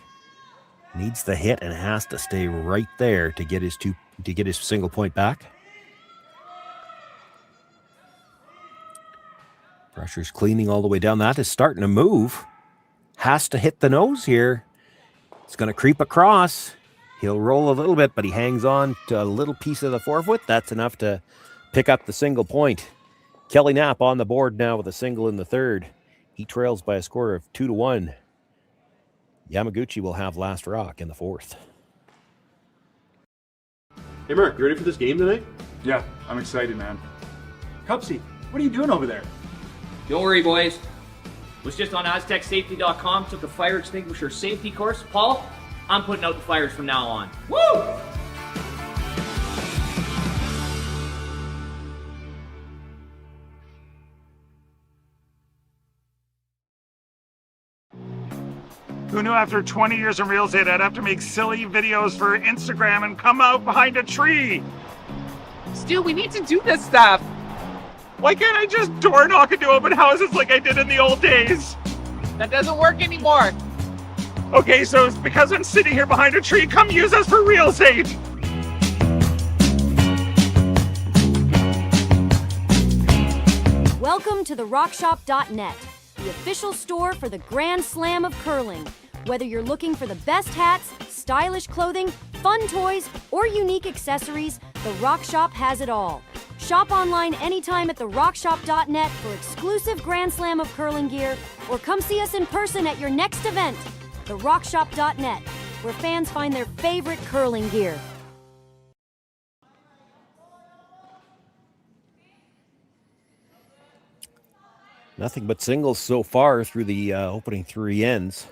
Needs the hit and has to stay right there to get his single point back. Brusher's cleaning all the way down. That is starting to move. Has to hit the nose here. It's going to creep across. He'll roll a little bit, but he hangs on to a little piece of the 4-foot. That's enough to pick up the single point. Kelly Knapp on the board now with a single in the third. He trails by a score of 2-1. Yamaguchi will have last rock in the 4th. Hey, Mark, you ready for this game tonight? Yeah, I'm excited, man. Cupsy, what are you doing over there? Don't worry, boys. Was just on AztecSafety.com, took a fire extinguisher safety course. Paul, I'm putting out the fires from now on. Woo! Who knew after 20 years in real estate I'd have to make silly videos for Instagram and come out behind a tree? Stu, we need to do this stuff. Why can't I just door knock into open houses like I did in the old days? That doesn't work anymore. Okay, so it's because I'm sitting here behind a tree. Come use us for real estate. Welcome to the RockShop.net, the official store for the Grand Slam of curling. Whether you're looking for the best hats, stylish clothing, fun toys, or unique accessories, the Rock Shop has it all. Shop online anytime at therockshop.net for exclusive Grand Slam of curling gear, or come see us in person at your next event. Therockshop.net, where fans find their favorite curling gear. Nothing but singles so far through the opening 3 ends.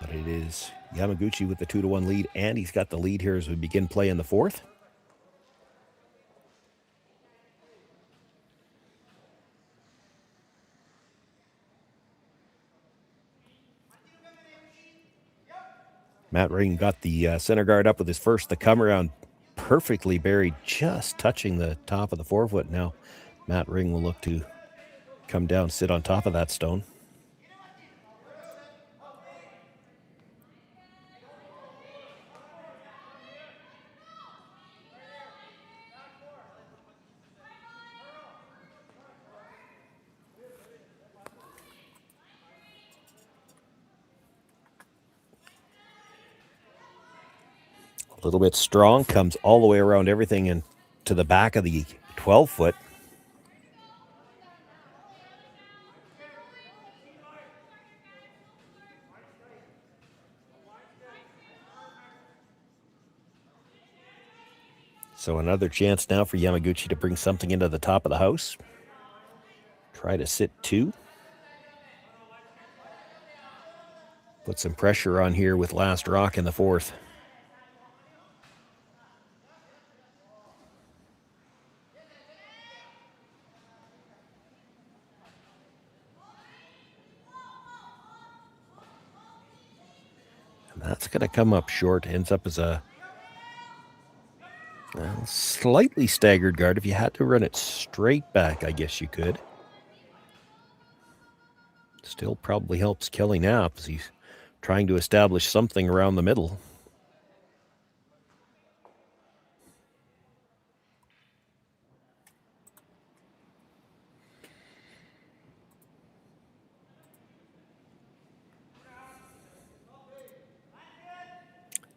But it is Yamaguchi with the 2-1 lead, and he's got the lead here as we begin play in the 4th. Matt Ring got the center guard up with his first. The come around perfectly buried, just touching the top of the 4-foot. Now Matt Ring will look to come down, sit on top of that stone. A little bit strong, comes all the way around everything and to the back of the 12-foot. So another chance now for Yamaguchi to bring something into the top of the house. Try to sit 2. Put some pressure on here with last rock in the 4th. And that's going to come up short. Ends up as a slightly staggered guard. If you had to run it straight back, I guess you could. Still probably helps Kelly Knapp as he's trying to establish something around the middle.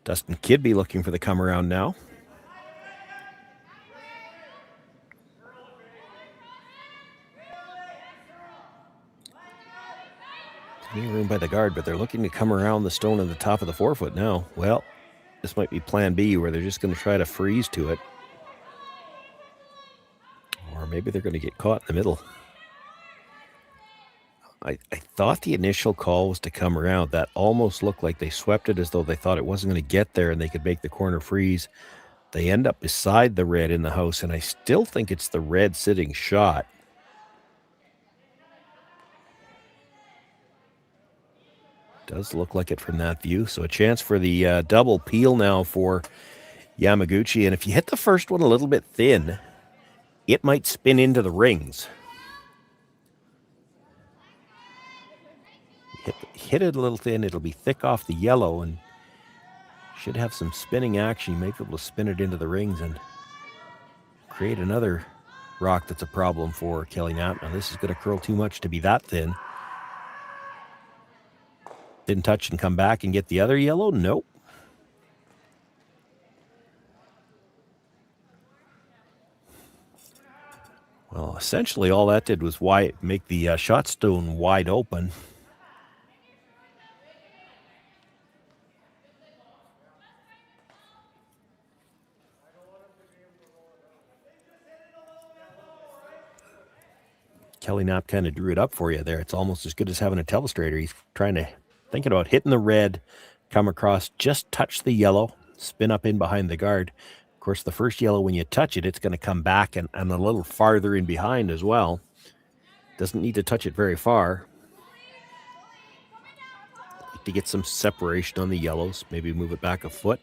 Dustin Kidby looking for the come around now. Getting room by the guard, but they're looking to come around the stone at the top of the 4-foot now. Well, this might be plan B, where they're just going to try to freeze to it. Or maybe they're going to get caught in the middle. I thought the initial call was to come around. That almost looked like they swept it as though they thought it wasn't going to get there and they could make the corner freeze. They end up beside the red in the house, and I still think it's the red sitting shot. Does look like it from that view. So a chance for the double peel now for Yamaguchi. And if you hit the first one a little bit thin, it might spin into the rings. Hit it a little thin, it'll be thick off the yellow and should have some spinning action. You may be able to spin it into the rings and create another rock that's a problem for Kelly Knapp. Now this is going to curl too much to be that thin. Didn't touch and come back and get the other yellow? Nope. Well, essentially all that did was make the shot stone wide open. Kelly Knapp kind of drew it up for you there. It's almost as good as having a telestrator. He's thinking about hitting the red, come across, just touch the yellow, spin up in behind the guard. Of course, the first yellow, when you touch it, it's going to come back and a little farther in behind as well. Doesn't need to touch it very far. Like to get some separation on the yellows. Maybe move it back a foot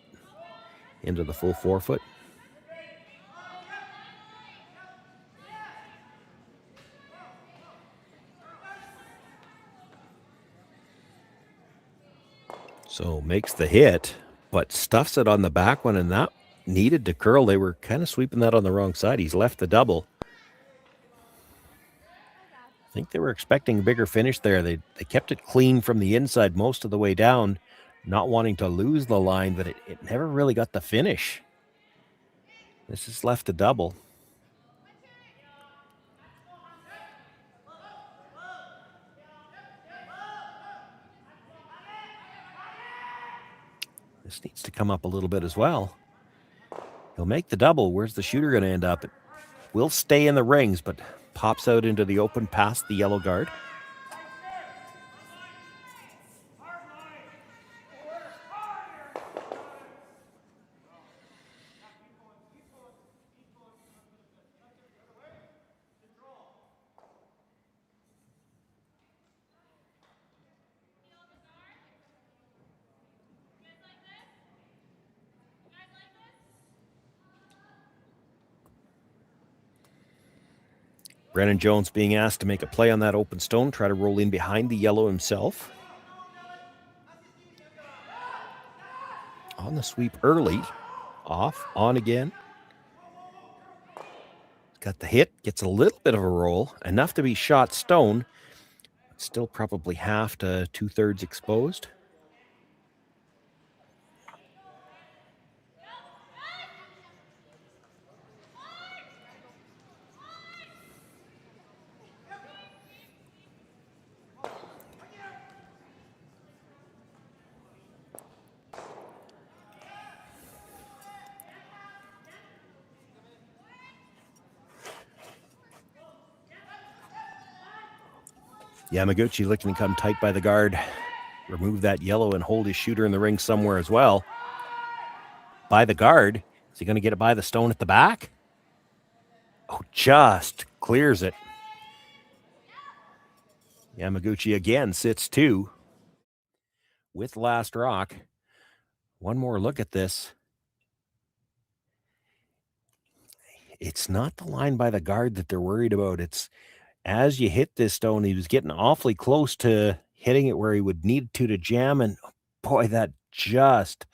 into the full 4-foot. So makes the hit, but stuffs it on the back one, and that needed to curl. They were kind of sweeping that on the wrong side. He's left the double. I think they were expecting a bigger finish there. They kept it clean from the inside most of the way down, not wanting to lose the line, but it never really got the finish. This is left a double. This needs to come up a little bit as well. He'll make the double. Where's the shooter going to end up? It will stay in the rings, but pops out into the open past the yellow guard. Brennan Jones being asked to make a play on that open stone, try to roll in behind the yellow himself. On the sweep early, off, on again. Got the hit, gets a little bit of a roll, enough to be shot stone. Still probably half to 2/3 exposed. Yamaguchi looking to come tight by the guard. Remove that yellow and hold his shooter in the ring somewhere as well. By the guard. Is he going to get it by the stone at the back? Oh, just clears it. Yamaguchi again sits 2 with last rock. One more look at this. It's not the line by the guard that they're worried about. It's as you hit this stone, he was getting awfully close to hitting it where he would need to jam, and boy, that just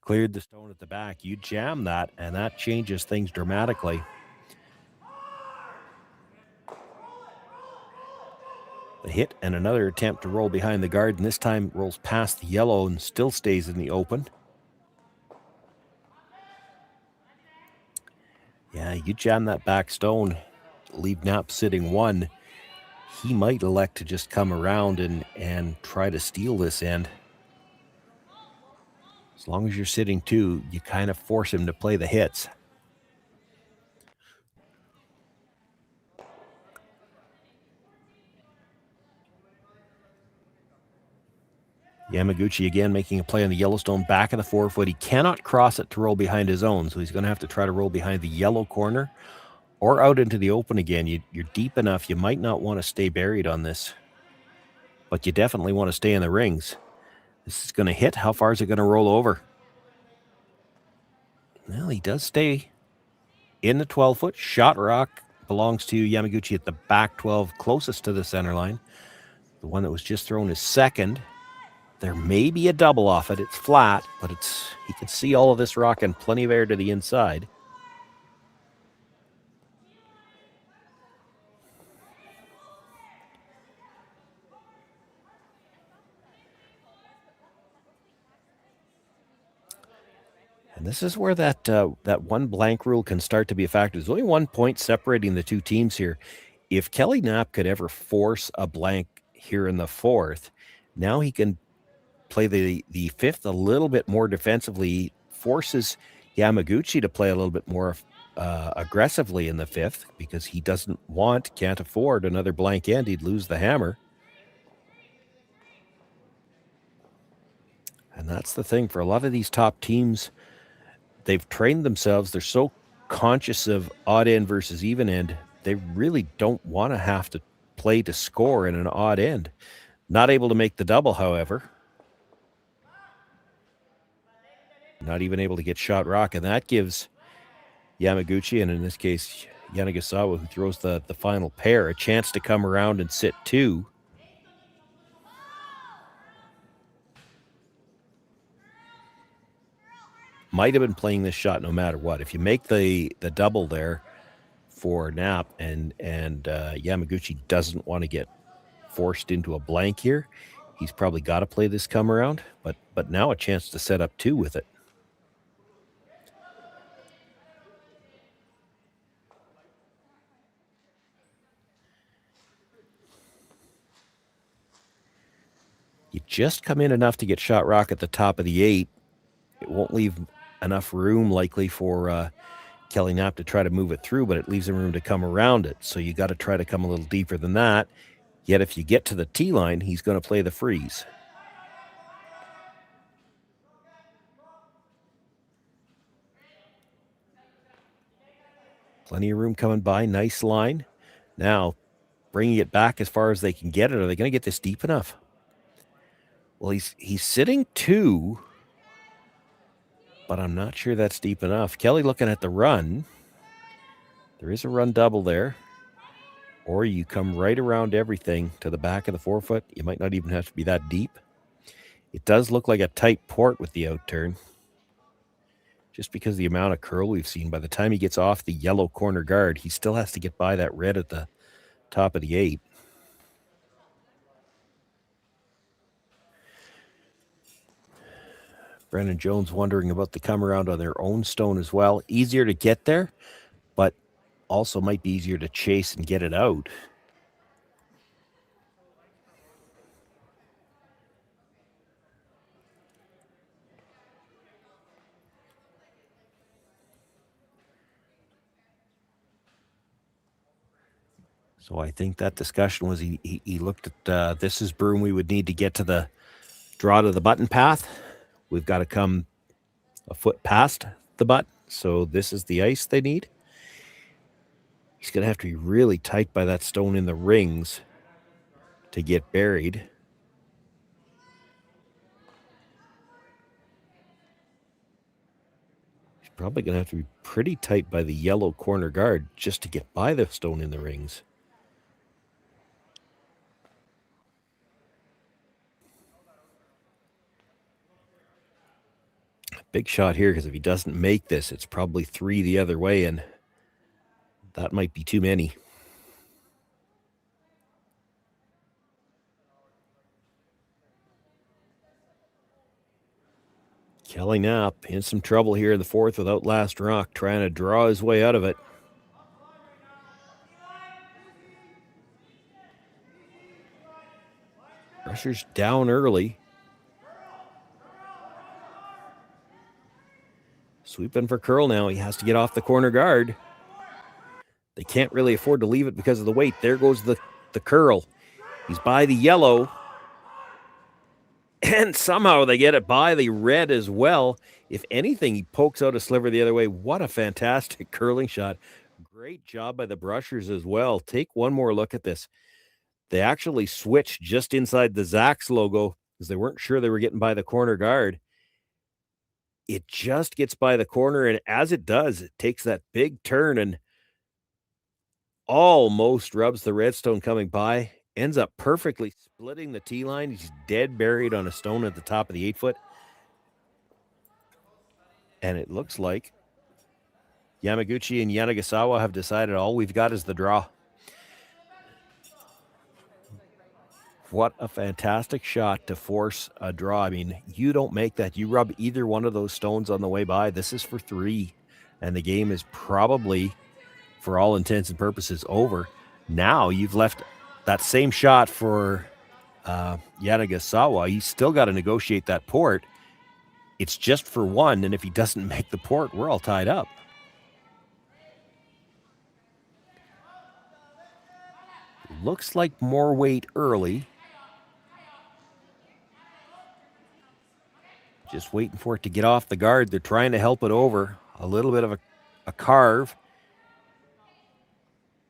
cleared the stone at the back. You jam that, and that changes things dramatically. The hit and another attempt to roll behind the guard, and this time rolls past the yellow and still stays in the open. Yeah, you jam that back stone, leave Knapp sitting 1. He might elect to just come around and try to steal this end. As long as you're sitting 2, you kind of force him to play the hits. Yamaguchi again making a play on the Yellowstone back of the 4-foot. He cannot cross it to roll behind his own, so he's going to have to try to roll behind the yellow corner or out into the open again. You're deep enough. You might not want to stay buried on this, but you definitely want to stay in the rings. This is going to hit. How far is it going to roll over? Well, he does stay in the 12-foot. Shot rock belongs to Yamaguchi at the back 12, closest to the center line. The one that was just thrown is second. There may be a double off it. It's flat, but he can see all of this rock and plenty of air to the inside. And this is where that one blank rule can start to be a factor. There's only 1 point separating the two teams here. If Kelly Knapp could ever force a blank here in the 4th, now he can play the 5th a little bit more defensively, forces Yamaguchi to play a little bit more aggressively in the 5th because he can't afford another blank end. He'd lose the hammer. And that's the thing for a lot of these top teams. They've trained themselves. They're so conscious of odd end versus even end. They really don't want to have to play to score in an odd end. Not able to make the double, however. Not even able to get shot rock, and that gives Yamaguchi, and in this case, Karuizawa, who throws the final pair, a chance to come around and sit 2. Might have been playing this shot no matter what. If you make the double there for Knapp and Yamaguchi doesn't want to get forced into a blank here, he's probably got to play this come around, but now a chance to set up 2 with it. You just come in enough to get shot rock at the top of the 8. It won't leave enough room likely for Kelly Knapp to try to move it through, but it leaves him room to come around it. So you got to try to come a little deeper than that. Yet if you get to the T line, he's going to play the freeze. Plenty of room coming by. Nice line. Now, bringing it back as far as they can get it. Are they going to get this deep enough? Well, he's sitting 2, but I'm not sure that's deep enough. Kelly looking at the run. There is a run double there. Or you come right around everything to the back of the 4-foot. You might not even have to be that deep. It does look like a tight port with the outturn. Just because of the amount of curl we've seen. By the time he gets off the yellow corner guard, he still has to get by that red at the top of the 8. Brendan Jones wondering about the come around on their own stone as well. Easier to get there, but also might be easier to chase and get it out. So I think that discussion was he looked at this is broom we would need to get to the draw to the button path. We've got to come a foot past the button. So this is the ice they need. He's going to have to be really tight by that stone in the rings to get buried. He's probably going to have to be pretty tight by the yellow corner guard just to get by the stone in the rings. Big shot here, because if he doesn't make this, it's probably 3 the other way, and that might be too many. Kelly Knapp in some trouble here in the fourth without last rock, trying to draw his way out of it. Pressure's down early. Sweeping for curl now. He has to get off the corner guard. They can't really afford to leave it because of the weight. There goes the curl. He's by the yellow. And somehow they get it by the red as well. If anything, he pokes out a sliver the other way. What a fantastic curling shot. Great job by the brushers as well. Take one more look at this. They actually switched just inside the Zax logo because they weren't sure they were getting by the corner guard. It just gets by the corner, and as it does, it takes that big turn and almost rubs the redstone coming by. Ends up perfectly splitting the tee line. He's dead buried on a stone at the top of the 8 foot. And it looks like Yamaguchi and Yanagasawa have decided all we've got is the draw. What a fantastic shot to force a draw. I mean, you don't make that. You rub either one of those stones on the way by. This is for 3. And the game is probably, for all intents and purposes, over. Now you've left that same shot for Yanagasawa. He's still got to negotiate that port. It's just for 1. And if he doesn't make the port, we're all tied up. Looks like more weight early. Just waiting for it to get off the guard. They're trying to help it over. A little bit of a carve.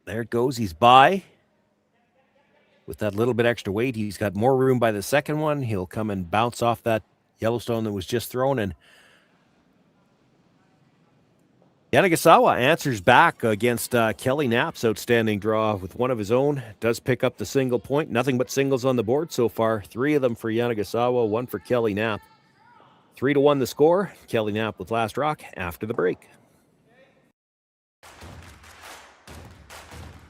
There it goes. He's by. With that little bit extra weight, he's got more room by the second one. He'll come and bounce off that Yellowstone that was just thrown. And Yanagasawa answers back against Kelly Knapp's outstanding draw with one of his own. Does pick up the single point. Nothing but singles on the board so far. 3 of them for Yanagasawa, 1 for Kelly Knapp. 3-1 the score. Kelly Knapp with last rock after the break.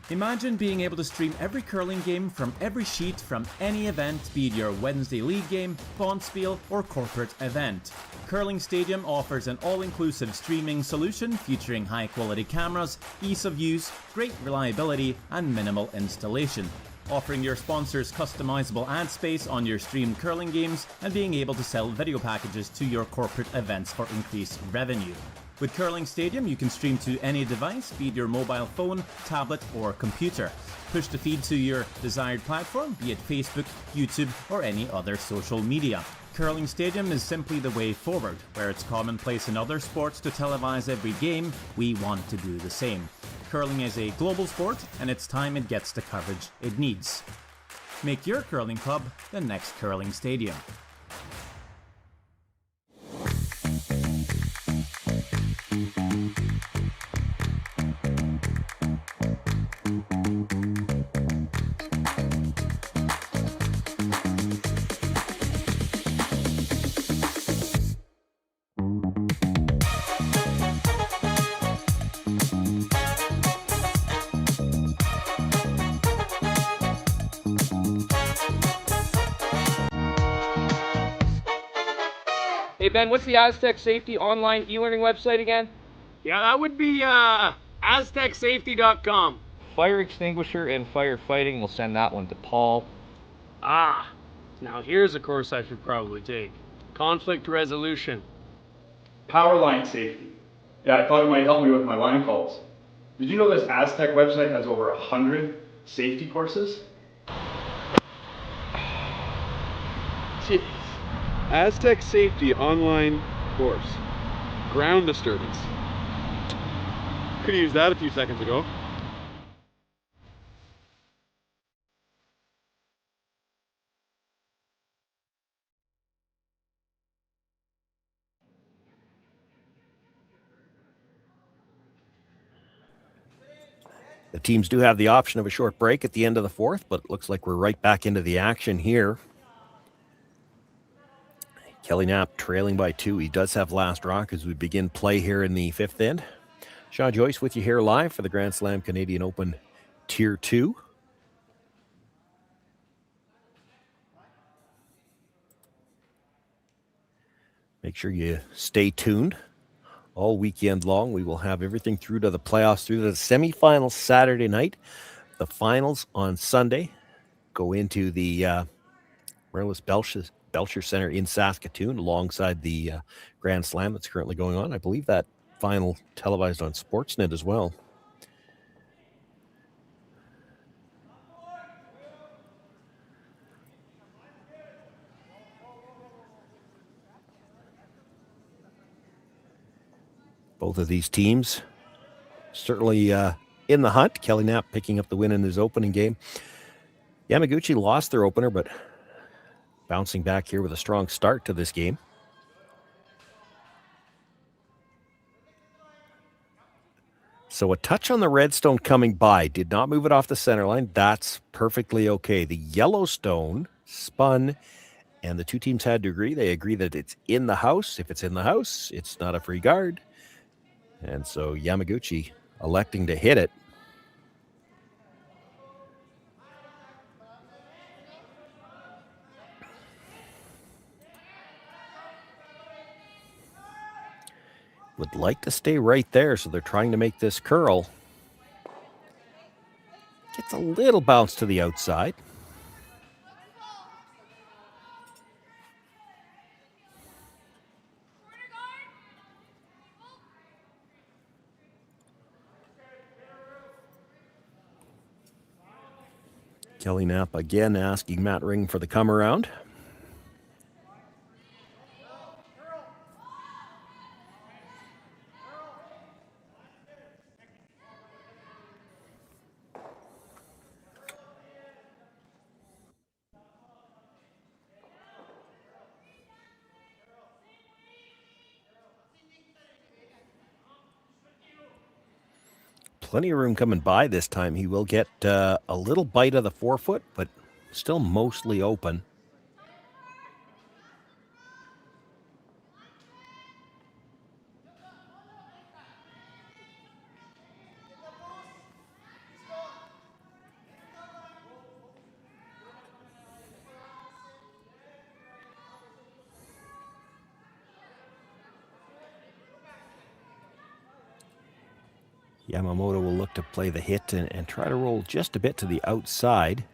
Imagine being able to stream every curling game from every sheet from any event, be it your Wednesday league game, bonspiel, or corporate event. Curling Stadium offers an all-inclusive streaming solution featuring high-quality cameras, ease of use, great reliability, and minimal installation. Offering your sponsors customizable ad space on your streamed curling games and being able to sell video packages to your corporate events for increased revenue. With Curling Stadium, you can stream to any device, be it your mobile phone, tablet, or computer. Push the feed to your desired platform, be it Facebook, YouTube, or any other social media. Curling Stadium is simply the way forward. Where it's commonplace in other sports to televise every game, we want to do the same. Curling is a global sport, and it's time it gets the coverage it needs. Make your curling club the next Curling Stadium. Hey Ben, what's the Aztec Safety online e-learning website again? Yeah, that would be aztecsafety.com. Fire extinguisher and firefighting, we'll send that one to Paul. Ah, now here's a course I should probably take. Conflict resolution. Power line safety. Yeah, I thought it might help me with my line calls. Did you know this Aztec website has over 100 Safety courses? Jeez. Aztec Safety online course. Ground disturbance. Could have used that a few seconds ago. The teams do have the option of a short break at the end of the fourth, but it looks like we're right back into the action here. Kelly Knapp trailing by 2. He does have last rock as we begin play here in the fifth end. Sean Joyce with you here live for the Grand Slam Canadian Open Tier 2. Make sure you stay tuned. All weekend long, we will have everything through to the playoffs, through to the semifinals Saturday night. The finals on Sunday go into the Marlis Belcher Center in Saskatoon alongside the Grand Slam that's currently going on. I believe that final televised on Sportsnet as well. Both of these teams certainly in the hunt. Kelly Knapp picking up the win in his opening game. Yamaguchi lost their opener, but bouncing back here with a strong start to this game. So a touch on the redstone coming by. Did not move it off the center line. That's perfectly okay. The Yellowstone spun, and the two teams had to agree. They agree that it's in the house. If it's in the house, it's not a free guard. And so Yamaguchi electing to hit it. Would like to stay right there, so they're trying to make this curl. Gets a little bounce to the outside. Kelly Knapp again asking Matt Ring for the come around. Plenty of room coming by this time. He will get a little bite of the forefoot, but still mostly open. Yamamoto will look to play the hit and try to roll just a bit to the outside.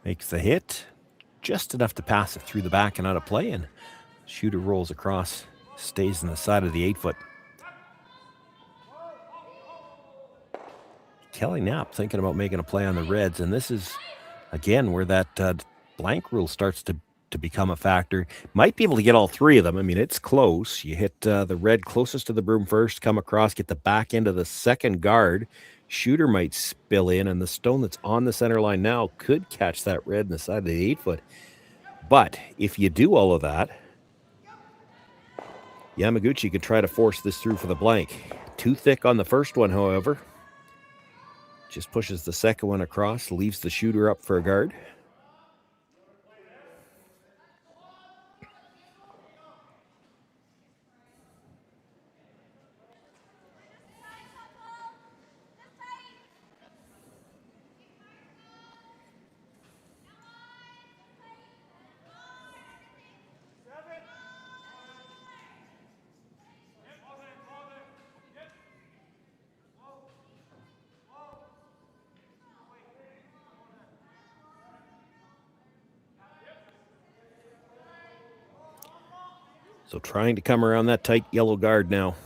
Makes the hit, just enough to pass it through the back and out of play, and shooter rolls across, stays on the side of the 8-foot. Kelly Knapp thinking about making a play on the Reds, and this is, again, where that blank rule starts to become a factor. Might be able to get all three of them. I mean, it's close. You hit the red closest to the broom first, come across, get the back end of the second guard. Shooter might spill in, and the stone that's on the center line now could catch that red in the side of the 8-foot. But if you do all of that, Yamaguchi could try to force this through for the blank. Too thick on the first one, however. Just pushes the second one across, leaves the shooter up for a guard. So trying to come around that tight yellow guard now.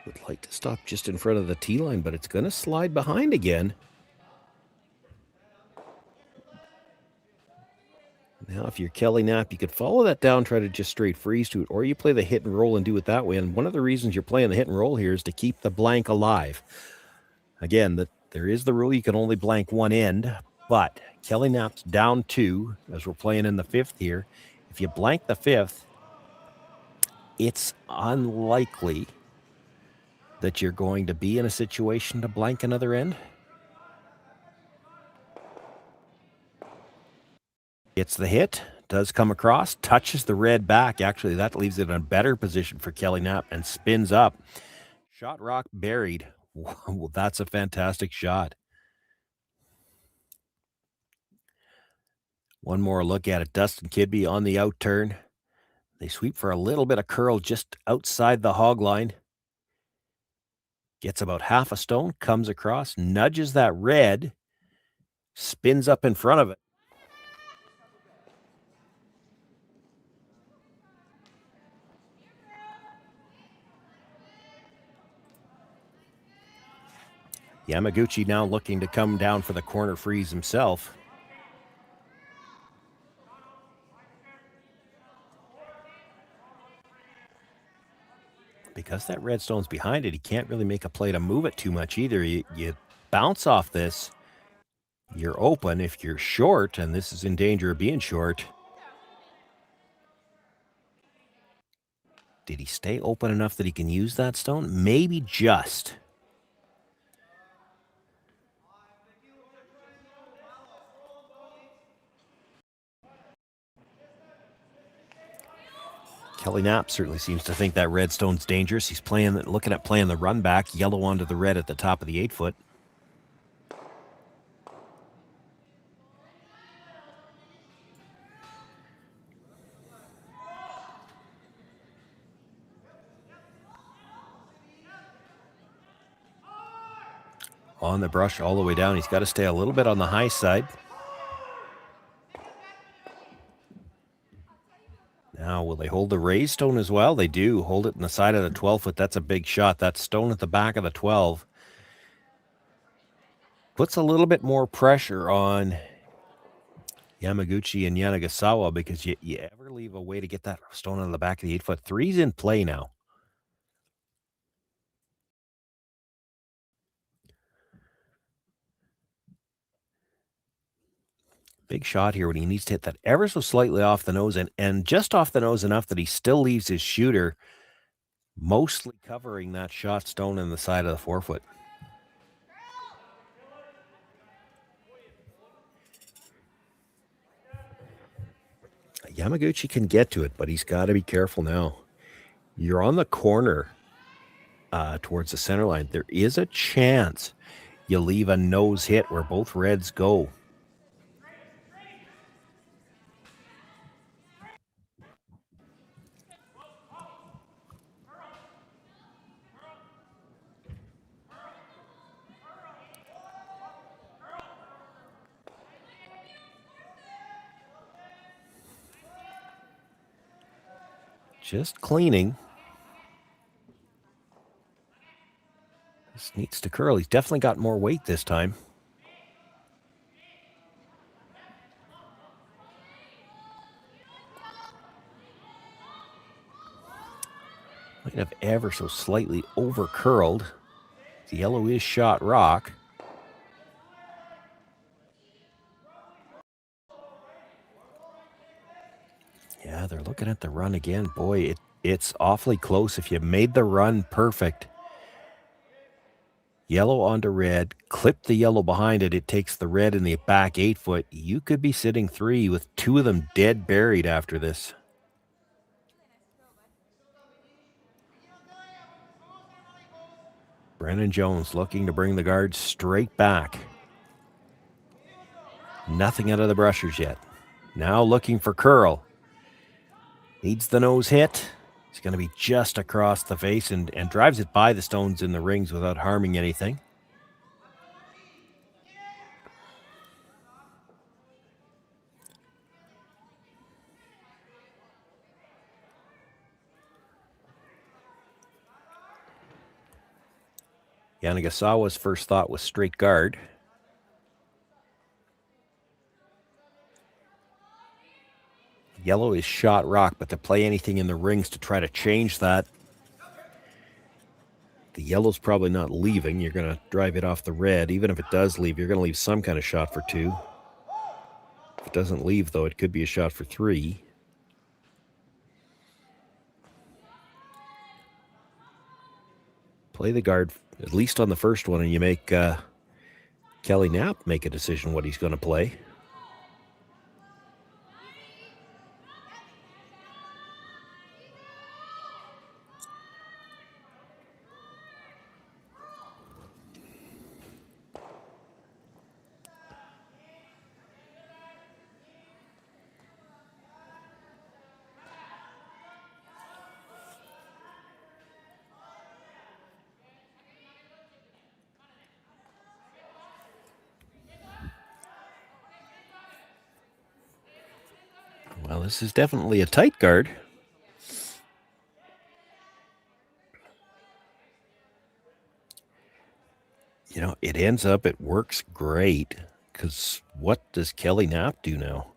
Would like to stop just in front of the tee line, but it's going to slide behind again. Now, if you're Kelly Knapp, you could follow that down, try to just straight freeze to it, or you play the hit and roll and do it that way. And one of the reasons you're playing the hit and roll here is to keep the blank alive. Again, there is the rule you can only blank one end, but Kelly Knapp's down 2 as we're playing in the 5th here. If you blank the 5th, it's unlikely that you're going to be in a situation to blank another end. Gets the hit, does come across, touches the red back. Actually, that leaves it in a better position for Kelly Knapp and spins up. Shot rock buried. Well, that's a fantastic shot. One more look at it. Dustin Kidby on the out turn. They sweep for a little bit of curl just outside the hog line. Gets about half a stone, comes across, nudges that red, spins up in front of it. Yamaguchi now looking to come down for the corner freeze himself. Because that red stone's behind it, he can't really make a play to move it too much either. You bounce off this, you're open. If you're short, and this is in danger of being short, did he stay open enough that he can use that stone? Maybe just. Kelly Knapp certainly seems to think that red stone's dangerous. He's looking at playing the run back, yellow onto the red at the top of the 8-foot. On the brush all the way down. He's got to stay a little bit on the high side. Now, will they hold the raised stone as well? They do. Hold it in the side of the 12-foot. That's a big shot. That stone at the back of the 12 puts a little bit more pressure on Yamaguchi and Yanagasawa, because you ever leave a way to get that stone on the back of the 8-foot. 3's in play now. Big shot here when he needs to hit that ever so slightly off the nose, and just off the nose enough that he still leaves his shooter mostly covering that shot stone in the side of the 4-foot. Yamaguchi can get to it, but he's got to be careful now. You're on the corner towards the center line. There is a chance you leave a nose hit where both reds go. Just cleaning. This needs to curl. He's definitely got more weight this time. Might have ever so slightly over curled. The yellow is shot rock. Yeah, they're looking at the run again. Boy, it's awfully close. If you made the run perfect, yellow onto red, clip the yellow behind it, it takes the red in the back 8-foot. You could be sitting 3 with 2 of them dead buried after this. Brennan Jones looking to bring the guard straight back. Nothing out of the brushers yet. Now looking for curl. Needs the nose hit. He's going to be just across the face and drives it by the stones in the rings without harming anything. Yamaguchi's first thought was straight guard. Yellow is shot rock, but to play anything in the rings to try to change that, the yellow's probably not leaving. You're going to drive it off the red. Even if it does leave, you're going to leave some kind of shot for 2. If it doesn't leave, though, it could be a shot for 3. Play the guard, at least on the first one, and you make Kelly Knapp make a decision what he's going to play. Well, this is definitely a tight guard. You know, it ends up, it works great, because what does Kelly Knapp do now?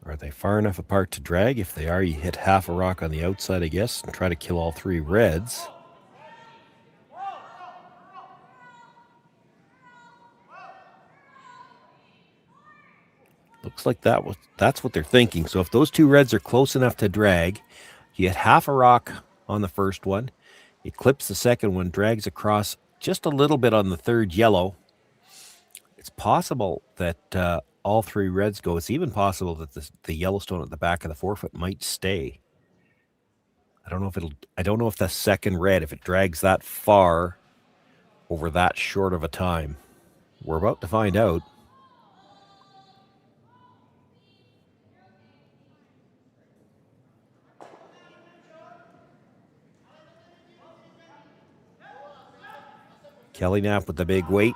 Are they far enough apart to drag? If they are, you hit half a rock on the outside, I guess, and try to kill all 3 reds. Looks like that's what they're thinking. So if those 2 reds are close enough to drag, you hit half a rock on the first one. It clips the second one, drags across just a little bit on the third yellow. It's possible that all 3 reds go. It's even possible that the Yellowstone at the back of the forefoot might stay. I don't know if the second red, if it drags that far over that short of a time. We're about to find out. Kelly Knapp with the big weight.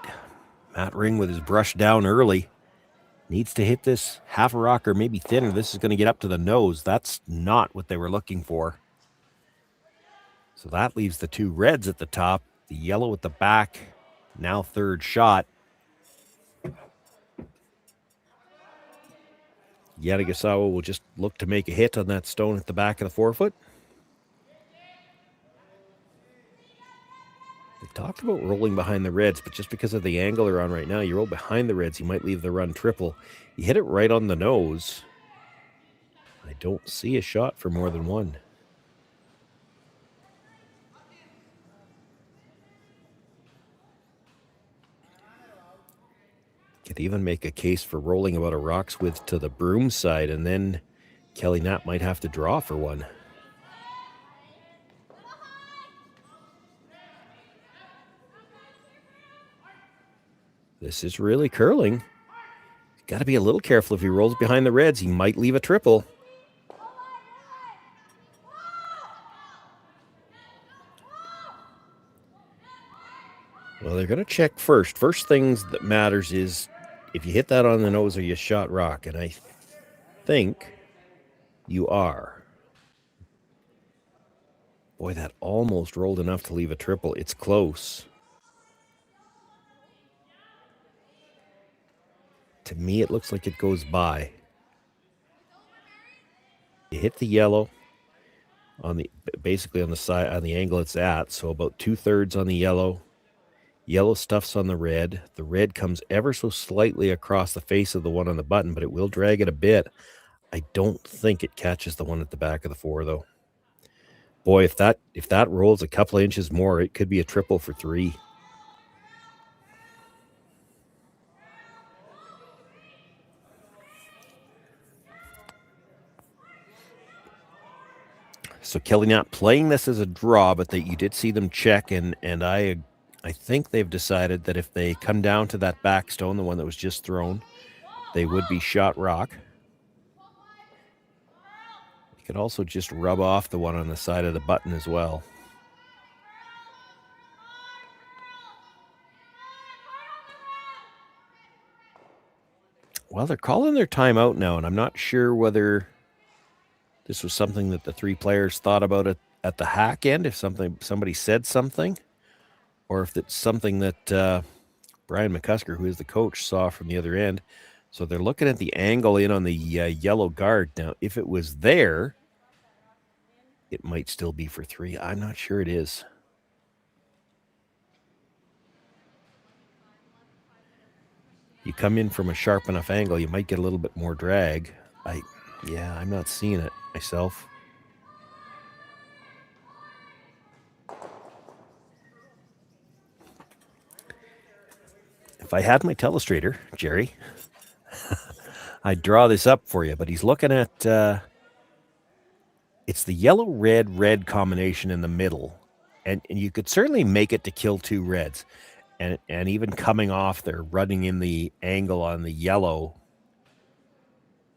Matt Ring with his brush down early. Needs to hit this half a rock or maybe thinner. This is going to get up to the nose. That's not what they were looking for. So that leaves the 2 reds at the top. The yellow at the back. Now third shot. Yamaguchi will just look to make a hit on that stone at the back of the forefoot. They talked about rolling behind the reds, but just because of the angle they're on right now, you roll behind the reds, you might leave the run triple. You hit it right on the nose. I don't see a shot for more than 1. Could even make a case for rolling about a rock's width to the broom side, and then Kelly Knapp might have to draw for 1. This is really curling. Got to be a little careful. If he rolls behind the reds, he might leave a triple. Well, they're going to check first. First things that matters is if you hit that on the nose or you shot rock, and I think you are. Boy, that almost rolled enough to leave a triple. It's close. To me, it looks like it goes by. You hit the yellow basically on the side, on the angle it's at, so about 2/3 on the yellow. Yellow stuffs on the red. The red comes ever so slightly across the face of the one on the button, but it will drag it a bit. I don't think it catches the one at the back of the 4, though. Boy, if that rolls a couple of inches more, it could be a triple for 3. So Kelly Knapp playing this as a draw, but that you did see them check, and I I think they've decided that if they come down to that back stone, the one that was just thrown, they would be shot rock. You could also just rub off the one on the side of the button as well. Well, they're calling their timeout now, and I'm not sure whether this was something that the three players thought about it at the hack end, if somebody said something, or if it's something that Brian McCusker, who is the coach, saw from the other end. So they're looking at the angle in on the yellow guard. Now, if it was there, it might still be for 3. I'm not sure it is. You come in from a sharp enough angle, you might get a little bit more drag. I'm not seeing it myself. If I had my telestrator, Jerry, I'd draw this up for you, but he's looking at, it's the yellow-red combination in the middle, and you could certainly make it to kill 2 reds. And even coming off there, running in the angle on the yellow,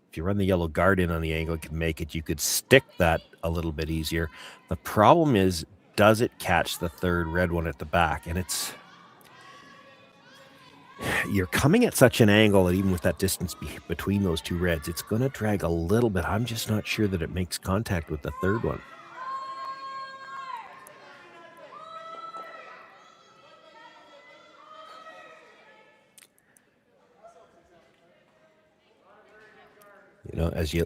if you run the yellow guard in on the angle, it can make it. You could stick that a little bit easier. The problem is, does it catch the 3rd red one at the back? And you're coming at such an angle that even with that distance between those 2 reds, it's going to drag a little bit. I'm just not sure that it makes contact with the 3rd one. You know, as you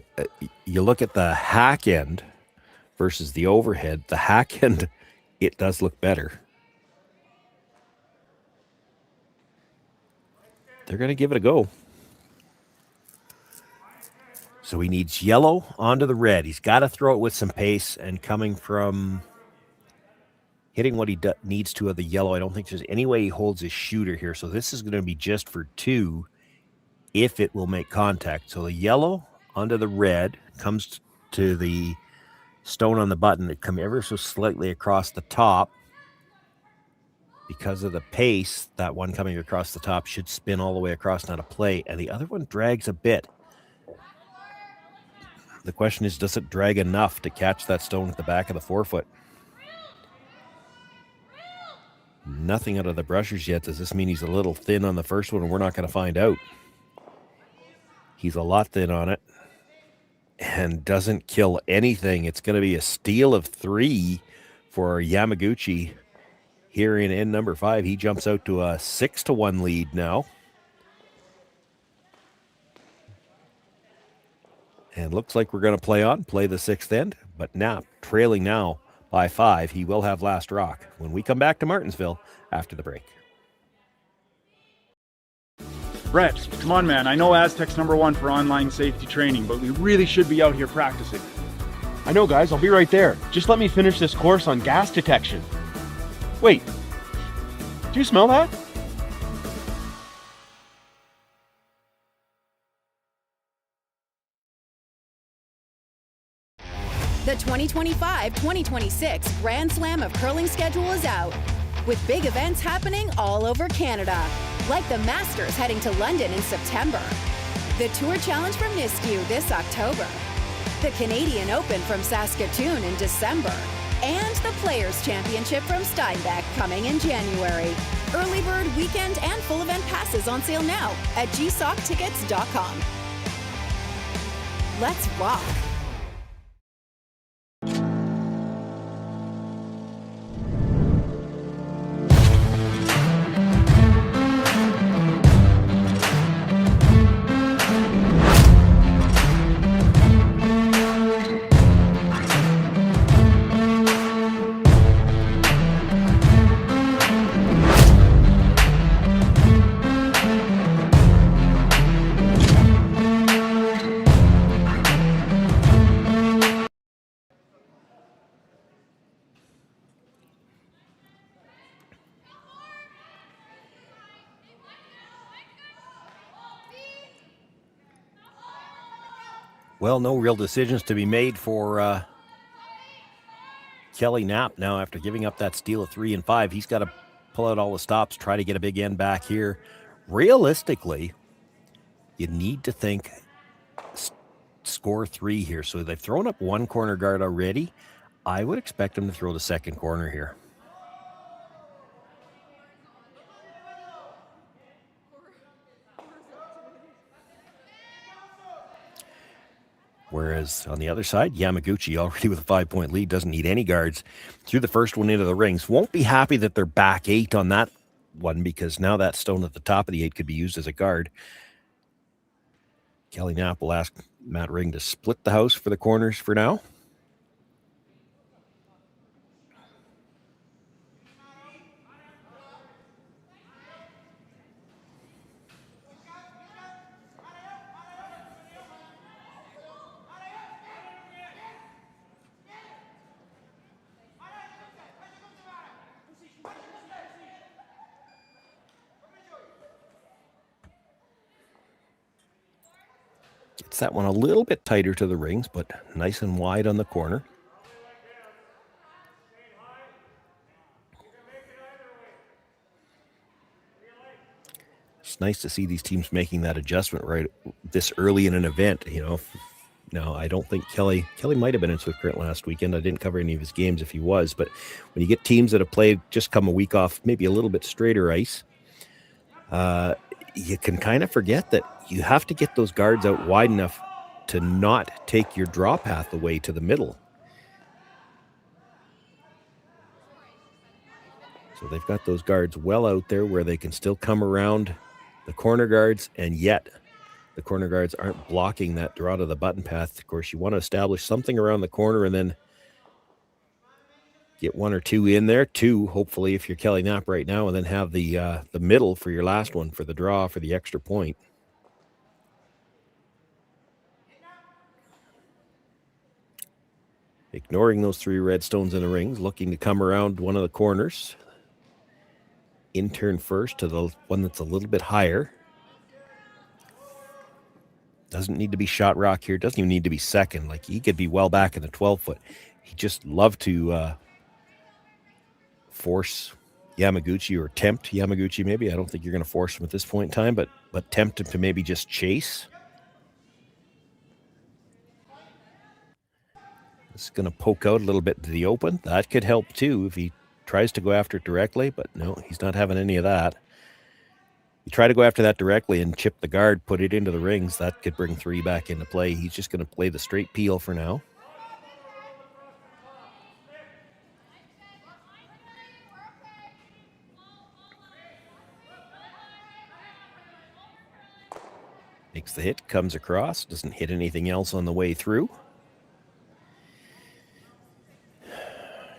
look at the hack end versus the overhead, the hack end, it does look better. They're going to give it a go. So he needs yellow onto the red. He's got to throw it with some pace, and coming from hitting what he needs to of the yellow, I don't think there's any way he holds his shooter here. So this is going to be just for 2 if it will make contact. So the yellow onto the red comes to the stone on the button. It come ever so slightly across the top. Because of the pace, that one coming across the top should spin all the way across, not a play, and the other one drags a bit. The question is, does it drag enough to catch that stone at the back of the forefoot? Nothing out of the brushers yet. Does this mean he's a little thin on the first one, and we're not going to find out? He's a lot thin on it and doesn't kill anything. It's going to be a steal of 3 for Yamaguchi. Here in end number 5, he jumps out to a 6-1 lead now. And looks like we're going to play the 6th end, but Knapp trailing now by 5. He will have last rock when we come back to Martensville after the break. Brett, come on, man. I know Aztec's #1 for online safety training, but we really should be out here practicing. I know, guys. I'll be right there. Just let me finish this course on gas detection. Wait, do you smell that? The 2025-2026 Grand Slam of Curling schedule is out, with big events happening all over Canada, like the Masters heading to London in September, the Tour Challenge from Nisku this October, the Canadian Open from Saskatchewan in December, and the Players' Championship from Steinbeck coming in January. Early bird weekend and full event passes on sale now at gsoctickets.com. Let's rock! Well, no real decisions to be made for Kelly Knapp now after giving up that steal of 3 and 5. He's got to pull out all the stops, try to get a big end back here. Realistically, you need to think score 3 here. So they've thrown up one corner guard already. I would expect them to throw the second corner here. Whereas on the other side, Yamaguchi, already with a 5-point lead, doesn't need any guards. Threw the first one into the rings. Won't be happy that they're back 8 on that one, because now that stone at the top of the 8 could be used as a guard. Kelly Knapp will ask Matt Ring to split the house for the corners for now. Gets that one a little bit tighter to the rings, but nice and wide on the corner. It's nice to see these teams making that adjustment right this early in an event. You know, no, I don't think Kelly might have been in Swift Current last weekend. I didn't cover any of his games if he was, but when you get teams that have played, just come a week off, maybe a little bit straighter ice, you can kind of forget that you have to get those guards out wide enough to not take your draw path away to the middle. So they've got those guards well out there where they can still come around the corner guards, and yet the corner guards aren't blocking that draw to the button path. Of course, you want to establish something around the corner and then get 1 or 2 in there, 2, hopefully, if you're Kelly Knapp right now, and then have the middle for your last one, for the draw, for the extra point. Ignoring those 3 red stones in the rings, looking to come around one of the corners. In turn first to the one that's a little bit higher. Doesn't need to be shot rock here. Doesn't even need to be second. Like, he could be well back in the 12-foot. He just loved to force Yamaguchi, or tempt Yamaguchi maybe. I don't think you're going to force him at this point in time, but tempt him to maybe just chase. This is going to poke out a little bit to the open. That could help too if he tries to go after it directly, but no, he's not having any of that. You try to go after that directly and chip the guard, put it into the rings, that could bring 3 back into play. He's just going to play the straight peel for now. Makes the hit, comes across, doesn't hit anything else on the way through.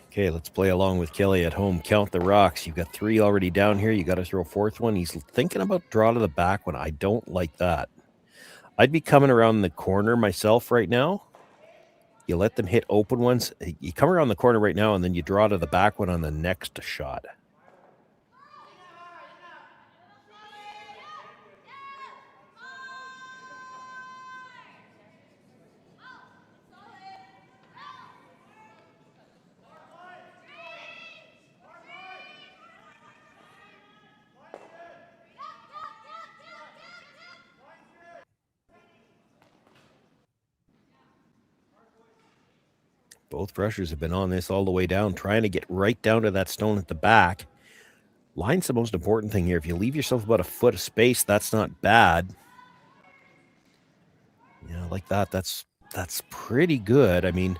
Okay, let's play along with Kelly at home. Count the rocks. You've got 3 already down here. You got to throw a 4th one. He's thinking about draw to the back one. I don't like that. I'd be coming around the corner myself right now. You let them hit open ones. You come around the corner right now, and then you draw to the back one on the next shot. Both rushers have been on this all the way down, trying to get right down to that stone at the back. Line's the most important thing here. If you leave yourself about a foot of space, that's not bad. Yeah, like that, that's pretty good. I mean,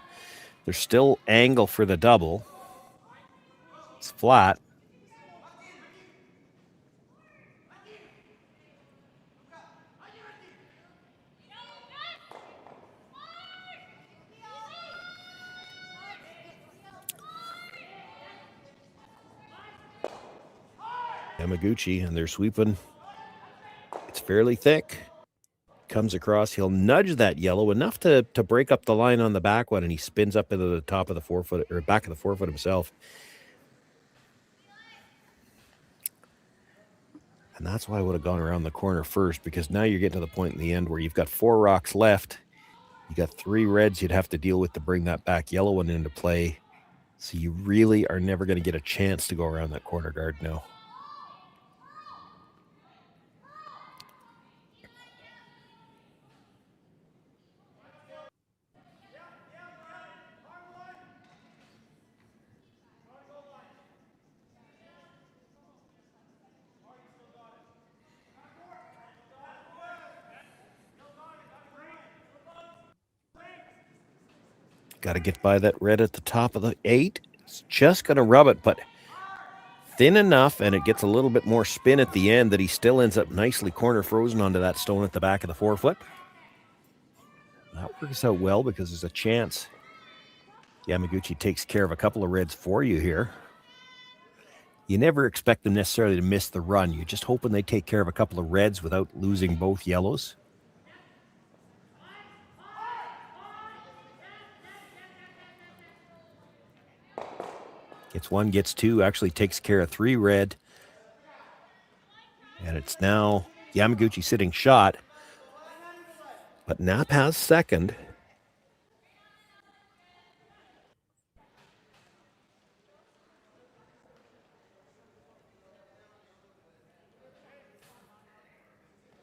there's still angle for the double. It's flat. Yamaguchi, and they're sweeping. It's fairly thick. Comes across. He'll nudge that yellow enough to break up the line on the back one, and he spins up into the top of the 4-foot, or back of the 4-foot himself. And that's why I would have gone around the corner first, because now you're getting to the point in the end where you've got 4 rocks left. You got 3 reds you'd have to deal with to bring that back yellow one into play. So you really are never going to get a chance to go around that corner guard now. Got to get by that red at the top of the 8. It's just going to rub it, but thin enough, and it gets a little bit more spin at the end that he still ends up nicely corner frozen onto that stone at the back of the 4-foot. That works out well because there's a chance Yamaguchi takes care of a couple of reds for you here. You never expect them necessarily to miss the run. You're just hoping they take care of a couple of reds without losing both yellows. Gets 1, gets 2, actually takes care of 3 red. And it's now Yamaguchi sitting shot. But Knapp has second.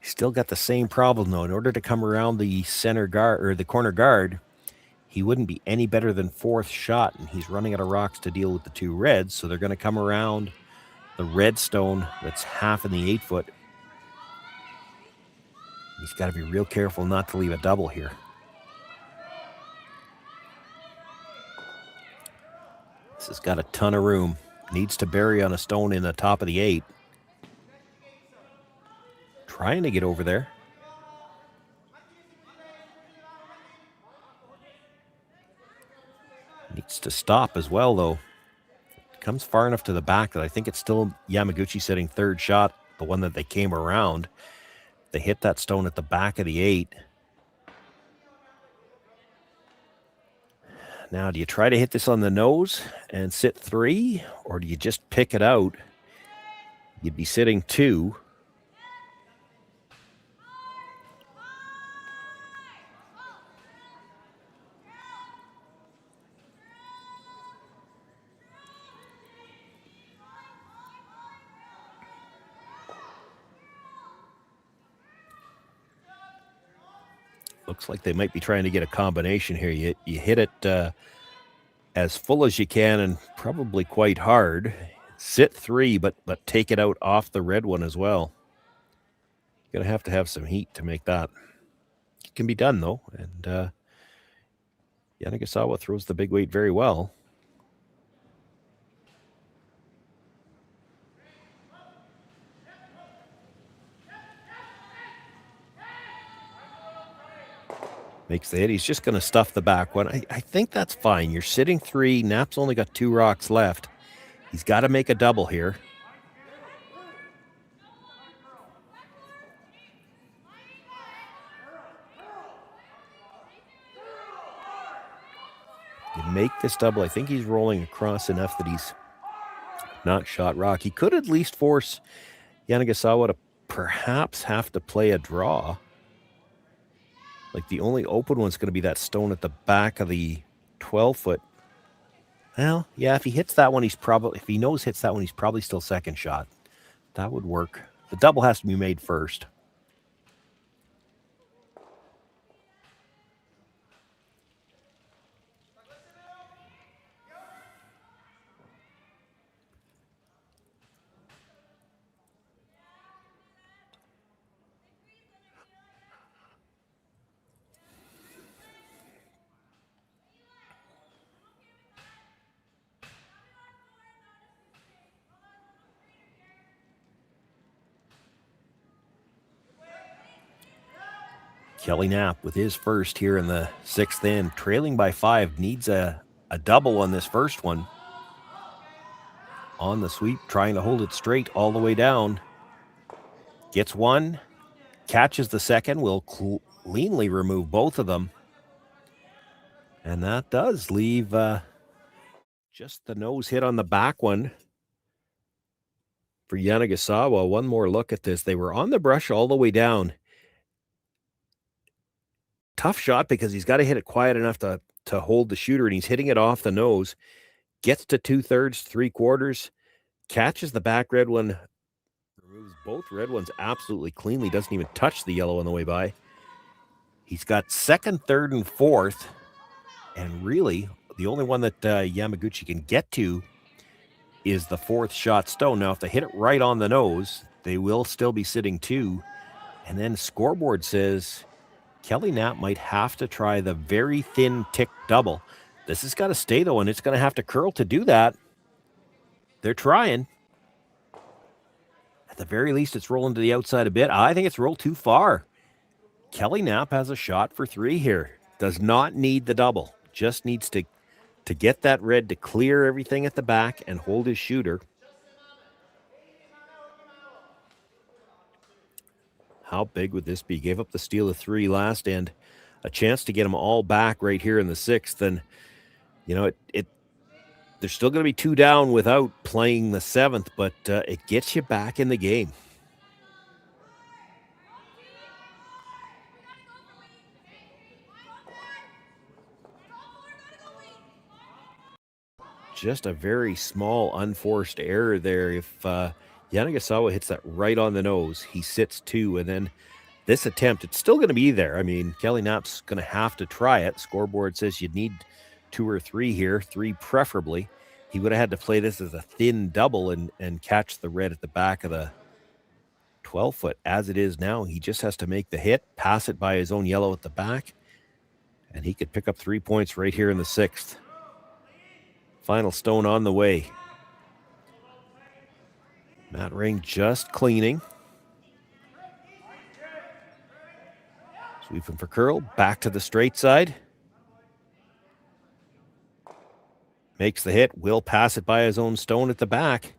Still got the same problem though. In order to come around the center guard or the corner guard, he wouldn't be any better than 4th shot, and he's running out of rocks to deal with the 2 reds, so they're going to come around the red stone that's half in the 8-foot. He's got to be real careful not to leave a double here. This has got a ton of room. Needs to bury on a stone in the top of the 8. Trying to get over there. Needs to stop as well, though. Comes far enough to the back that I think it's still Yamaguchi setting 3rd shot, the one that they came around. They hit that stone at the back of the 8. Now, do you try to hit this on the nose and sit 3, or do you just pick it out? You'd be sitting 2. Looks like they might be trying to get a combination here. You hit it as full as you can and probably quite hard. Sit 3, but take it out off the red one as well. You're going to have some heat to make that. It can be done, though. And Yamaguchi throws the big weight very well. Makes the hit. He's just going to stuff the back one. I think that's fine. You're sitting 3. Knapp's only got 2 rocks left. He's got to make a double here. You make this double. I think he's rolling across enough that he's not shot rock. He could at least force Yamaguchi to perhaps have to play a draw. Like the only open one's going to be that stone at the back of the 12-foot. Well, yeah, if he hits that one, if he knows hits that one, he's probably still 2nd shot. That would work. The double has to be made first. Kelly Knapp with his first here in the 6th inning, trailing by 5, needs a double on this first one. On the sweep, trying to hold it straight all the way down. Gets 1, catches the 2nd, will cleanly remove both of them. And that does leave just the nose hit on the back one for Yamaguchi. One more look at this. They were on the brush all the way down. Tough shot because he's got to hit it quiet enough to hold the shooter, and he's hitting it off the nose. gets to 2/3, 3/4, catches the back red one, removes both red ones absolutely cleanly, doesn't even touch the yellow on the way by. He's got second, third, and fourth, and really the only one that Yamaguchi can get to is the fourth shot stone. Now, if they hit it right on the nose, they will still be sitting 2. And then Scoreboard says Kelly Knapp might have to try the very thin tick double. This has got to stay, though, and it's going to have to curl to do that. They're trying. At the very least, it's rolling to the outside a bit. I think it's rolled too far. Kelly Knapp has a shot for 3 here. Does not need the double. Just needs to get that red to clear everything at the back and hold his shooter. How big would this be? Gave up the steal of 3 last and a chance to get them all back right here in the 6th. And, you know, they're still going to be 2 down without playing the 7th, but it gets you back in the game. Just a very small unforced error there. If Karuizawa hits that right on the nose, he sits 2, and then this attempt, it's still going to be there. I mean, Kelly Knapp's going to have to try it. Scoreboard says you'd need 2 or 3 here, 3 preferably. He would have had to play this as a thin double and catch the red at the back of the 12-foot. As it is now, he just has to make the hit, pass it by his own yellow at the back, and he could pick up 3 points right here in the 6th. Final stone on the way. Matt Ring just cleaning. Sweeping for curl, back to the straight side. Makes the hit, will pass it by his own stone at the back.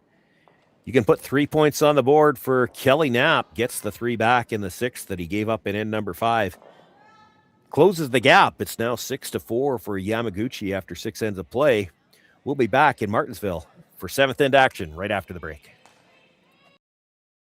You can put 3 points on the board for Kelly Knapp. Gets the 3 back in the 6th that he gave up in end number 5. Closes the gap. It's now 6-4 for Yamaguchi after 6 ends of play. We'll be back in Martensville for 7th end action right after the break.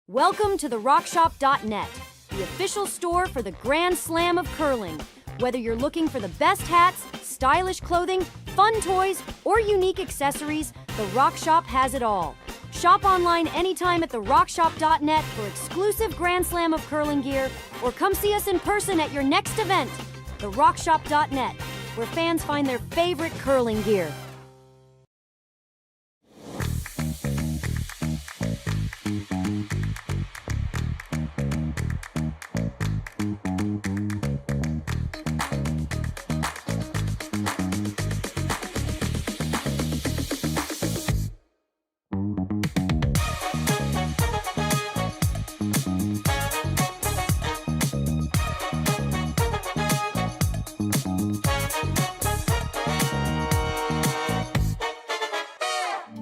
Welcome to the RockShop.net, the official store for the Grand Slam of curling. Whether you're looking for the best hats, stylish clothing, fun toys, or unique accessories, the Rock Shop has it all. Shop online anytime at therockshop.net for exclusive Grand Slam of curling gear, or come see us in person at your next event. TheRockShop.net, where fans find their favorite curling gear.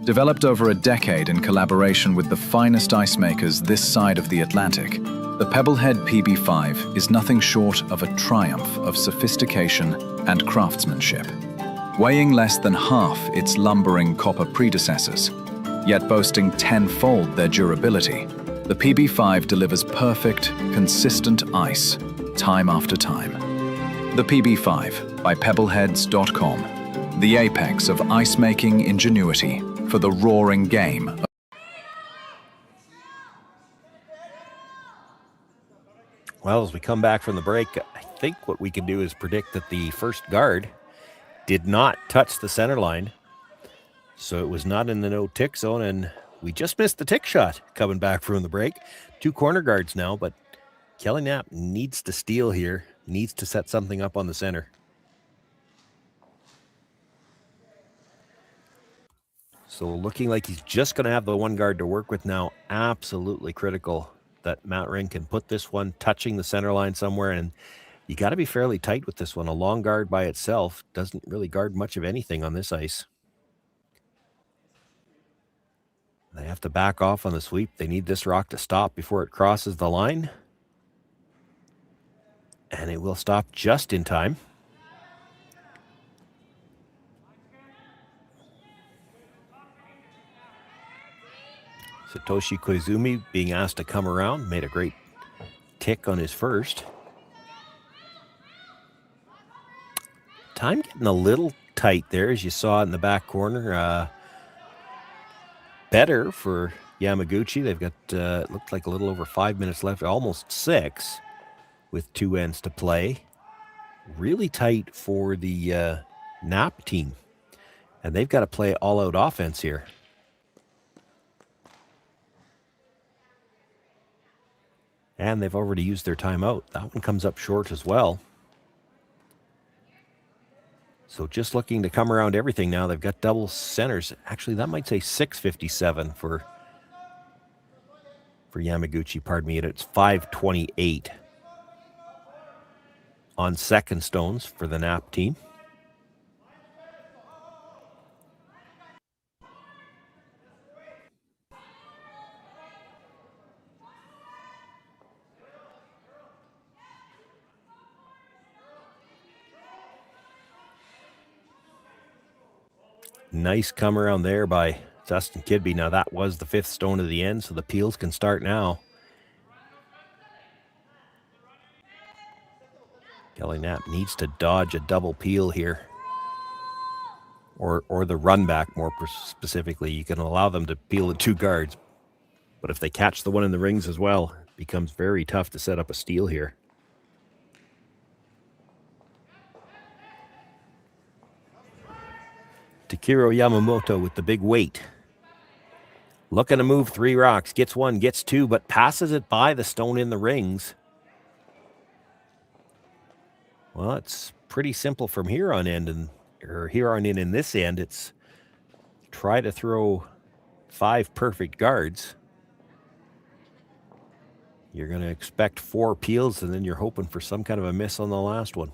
Developed over a decade in collaboration with the finest ice makers this side of the Atlantic, the Pebblehead PB5 is nothing short of a triumph of sophistication and craftsmanship. Weighing less than half its lumbering copper predecessors, yet boasting tenfold their durability, the PB5 delivers perfect, consistent ice, time after time. The PB5 by Pebbleheads.com, the apex of ice-making ingenuity for the roaring game. Well, as we come back from the break, I think what we can do is predict that the first guard did not touch the center line. So it was not in the no tick zone, and we just missed the tick shot coming back from the break. 2 corner guards now, but Kelly Knapp needs to steal here, needs to set something up on the center. So looking like he's just going to have the 1 guard to work with now. Absolutely critical that Matt Ring can put this one touching the center line somewhere, and you got to be fairly tight with this one. A long guard by itself doesn't really guard much of anything on this ice. They have to back off on the sweep. They need this rock to stop before it crosses the line. And it will stop just in time. Satoshi Koizumi being asked to come around, made a great tick on his first. Time getting a little tight there, as you saw in the back corner. Better for Yamaguchi. They've got, looked like a little over 5 minutes left, almost 6, with 2 ends to play. Really tight for the Knapp team. And they've got to play all-out offense here. And they've already used their timeout. That one comes up short as well. So just looking to come around everything now. They've got double centers. Actually, that might say 6:57 for Yamaguchi. Pardon me. It's 5:28 on second stones for the Knapp team. Nice come around there by Dustin Kidby. Now that was the 5th stone of the end, so the peels can start now. Kelly Knapp needs to dodge a double peel here. Or the run back more specifically. You can allow them to peel the 2 guards. But if they catch the one in the rings as well, it becomes very tough to set up a steal here. Takiro Yamamoto with the big weight. Looking to move 3 rocks. Gets 1, gets 2, but passes it by the stone in the rings. Well, it's pretty simple from here on in this end. It's try to throw 5 perfect guards. You're going to expect 4 peels, and then you're hoping for some kind of a miss on the last one.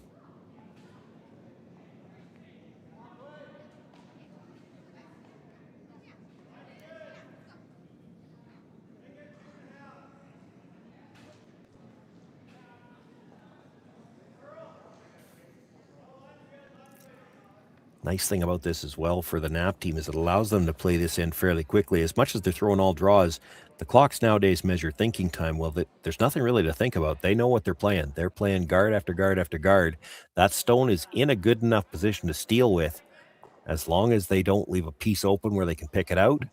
Nice thing about this as well for the Knapp team is it allows them to play this in fairly quickly. As much as they're throwing all draws, the clocks nowadays measure thinking time. Well, there's nothing really to think about. They know what they're playing. They're playing guard after guard after guard. That stone is in a good enough position to steal with, as long as they don't leave a piece open where they can pick it out.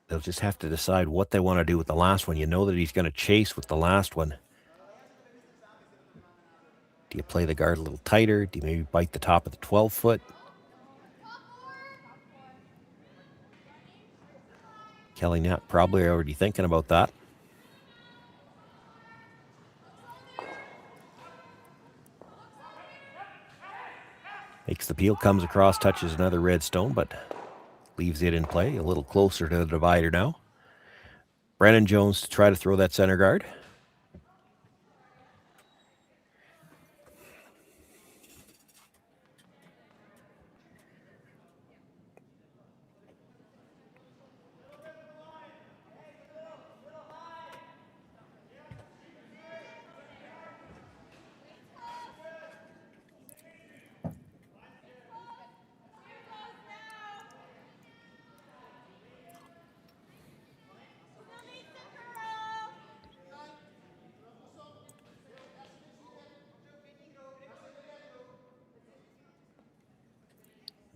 They'll just have to decide what they want to do with the last one. You know that he's going to chase with the last one. Do you play the guard a little tighter? Do you maybe bite the top of the 12-foot? Kelly Knapp probably already thinking about that. Makes the peel, comes across, touches another red stone, but leaves it in play. A little closer to the divider now. Brennan Jones to try to throw that center guard.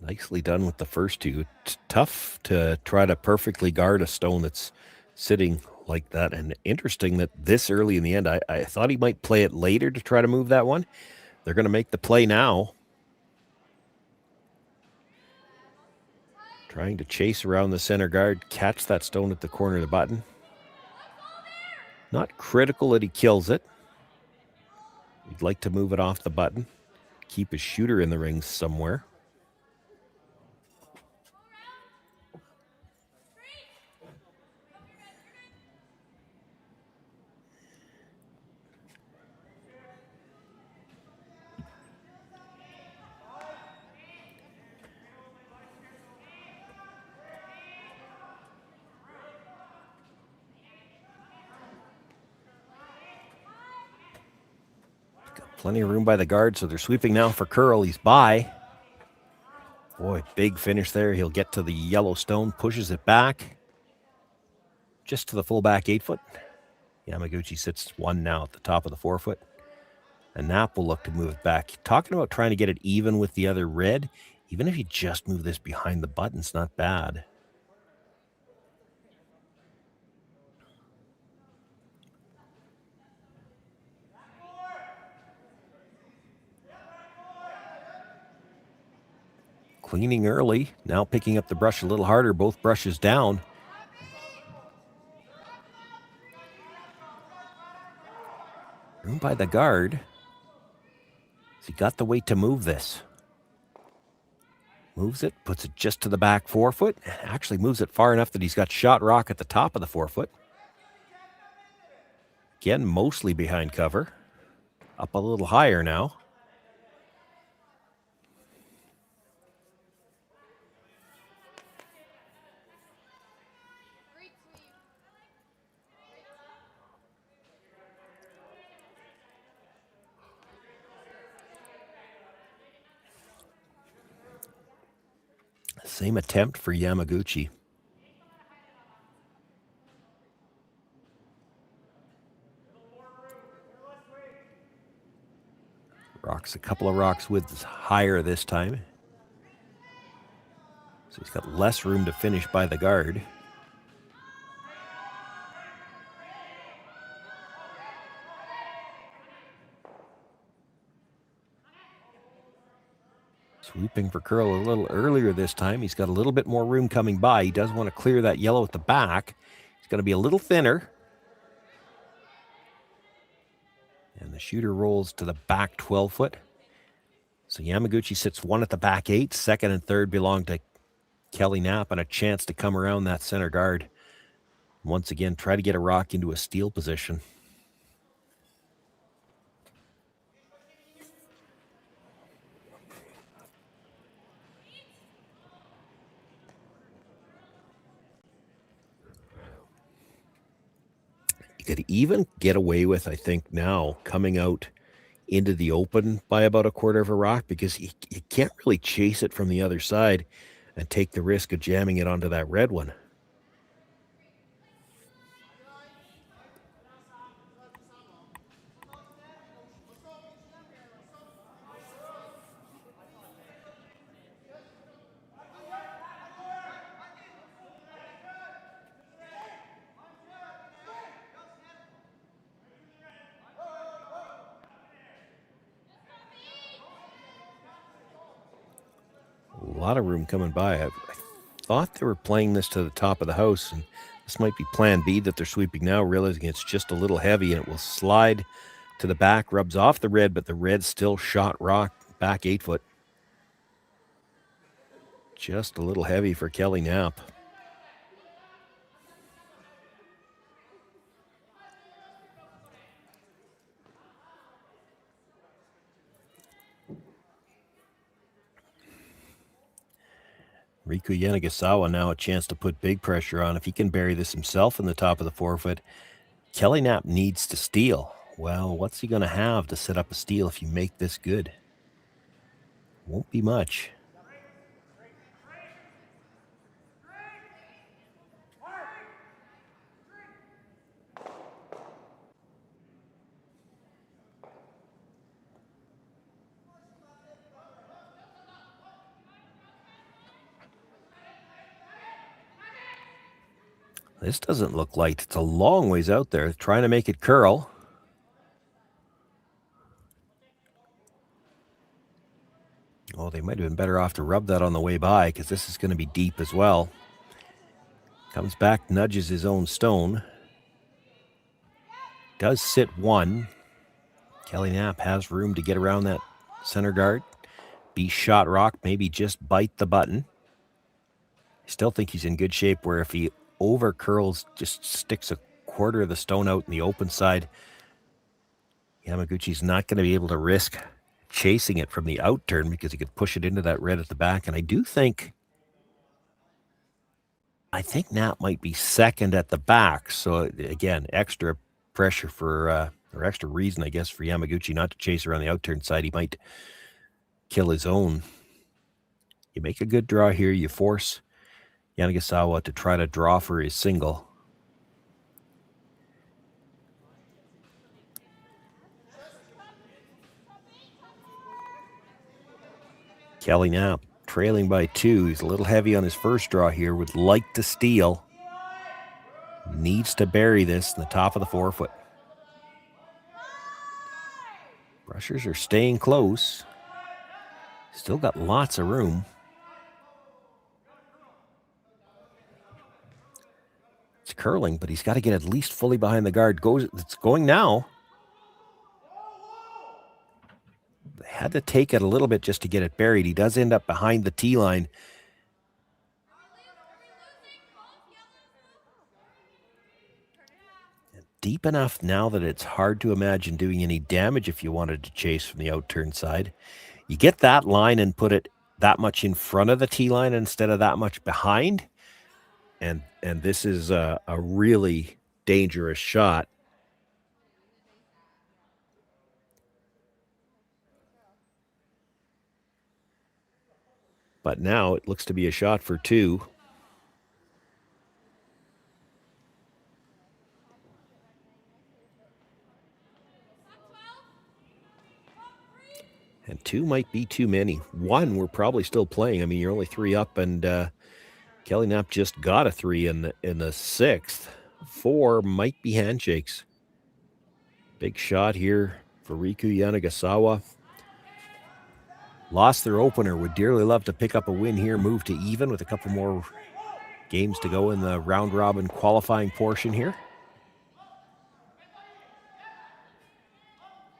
Nicely done with the first 2. It's tough to try to perfectly guard a stone that's sitting like that. And interesting that this early in the end, I thought he might play it later to try to move that one. They're going to make the play now. Trying to chase around the center guard, catch that stone at the corner of the button. Not critical that he kills it. He'd like to move it off the button. Keep his shooter in the rings somewhere. Plenty of room by the guard, so they're sweeping now for Curl. He's by. Boy, big finish there. He'll get to the yellow stone, pushes it back. Just to the fullback 8-foot. Yamaguchi sits 1 now at the top of the 4-foot. And Knapp will look to move it back. Talking about trying to get it even with the other red. Even if you just move this behind the button, it's not bad. Cleaning early, now picking up the brush a little harder, both brushes down. Room by the guard. Has he got the weight to move this? Moves it, puts it just to the back forefoot. Actually moves it far enough that he's got shot rock at the top of the forefoot. Again, mostly behind cover. Up a little higher now. Same attempt for Yamaguchi. Rocks a couple of rocks widths higher this time. So he's got less room to finish by the guard. Sweeping for curl a little earlier this time. He's got a little bit more room coming by. He does want to clear that yellow at the back. He's going to be a little thinner. And the shooter rolls to the back 12 foot. So Yamaguchi sits one at the back 8. Second and third belong to Kelly Knapp, and a chance to come around that center guard. Once again, try to get a rock into a steal position. You could even get away with, I think, now coming out into the open by about a quarter of a rock, because you can't really chase it from the other side and take the risk of jamming it onto that red one. A lot of room coming by. I thought they were playing this to the top of the house, and this might be plan B that they're sweeping now, realizing it's just a little heavy and it will slide to the back, rubs off the red, but the red still shot rock back 8 foot. Just a little heavy for Kelly Knapp. Riku Yanagisawa now a chance to put big pressure on. If he can bury this himself in the top of the forefoot, Kelly Knapp needs to steal. Well, what's he going to have to set up a steal if you make this good? Won't be much. This doesn't look light. It's a long ways out there, trying to make it curl. Oh, they might have been better off to rub that on the way by, because this is going to be deep as well. Comes back, nudges his own stone. Does sit one. Kelly Knapp has room to get around that center guard. Be shot rock, maybe just bite the button. I still think he's in good shape where if he over curls, just sticks a quarter of the stone out in the open side, Yamaguchi's not going to be able to risk chasing it from the out turn, because he could push it into that red at the back. And I think Knapp might be second at the back. So again, extra pressure for, or extra reason, I guess, for Yamaguchi not to chase around the out turn side. He might kill his own. You make a good draw here. You force Yanagisawa to try to draw for his single. Kelly Knapp trailing by 2. He's a little heavy on his first draw here. Would like to steal. Needs to bury this in the top of the 4-foot. Brushers are staying close. Still got lots of room. It's curling, but he's got to get at least fully behind the guard. It's going now. They had to take it a little bit just to get it buried. He does end up behind the tee line. Deep enough now that it's hard to imagine doing any damage if you wanted to chase from the outturn side. You get that line and put it that much in front of the tee line instead of that much behind. And this is a really dangerous shot. But now it looks to be a shot for 2. And 2 might be too many. 1, we're probably still playing. I mean, you're only 3 up, and Kelly Knapp just got a 3 in the 6th. 4 might be handshakes. Big shot here for Riku Yanagisawa. Lost their opener. Would dearly love to pick up a win here, move to even with a couple more games to go in the round-robin qualifying portion here.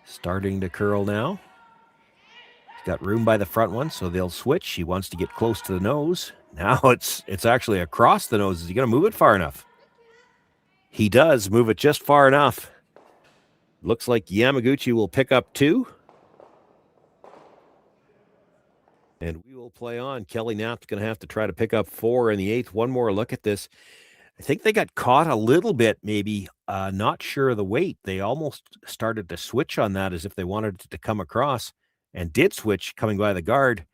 Starting to curl now. Got room by the front one, so they'll switch. He wants to get close to the nose. Now it's actually across the nose. Is he going to move it far enough? He does move it just far enough. Looks like Yamaguchi will pick up 2. And we will play on. Kelly Knapp's going to have to try to pick up 4 in the 8th. One more look at this. I think they got caught a little bit, maybe. Not sure of the weight. They almost started to switch on that as if they wanted it to come across. And did switch coming by the guard.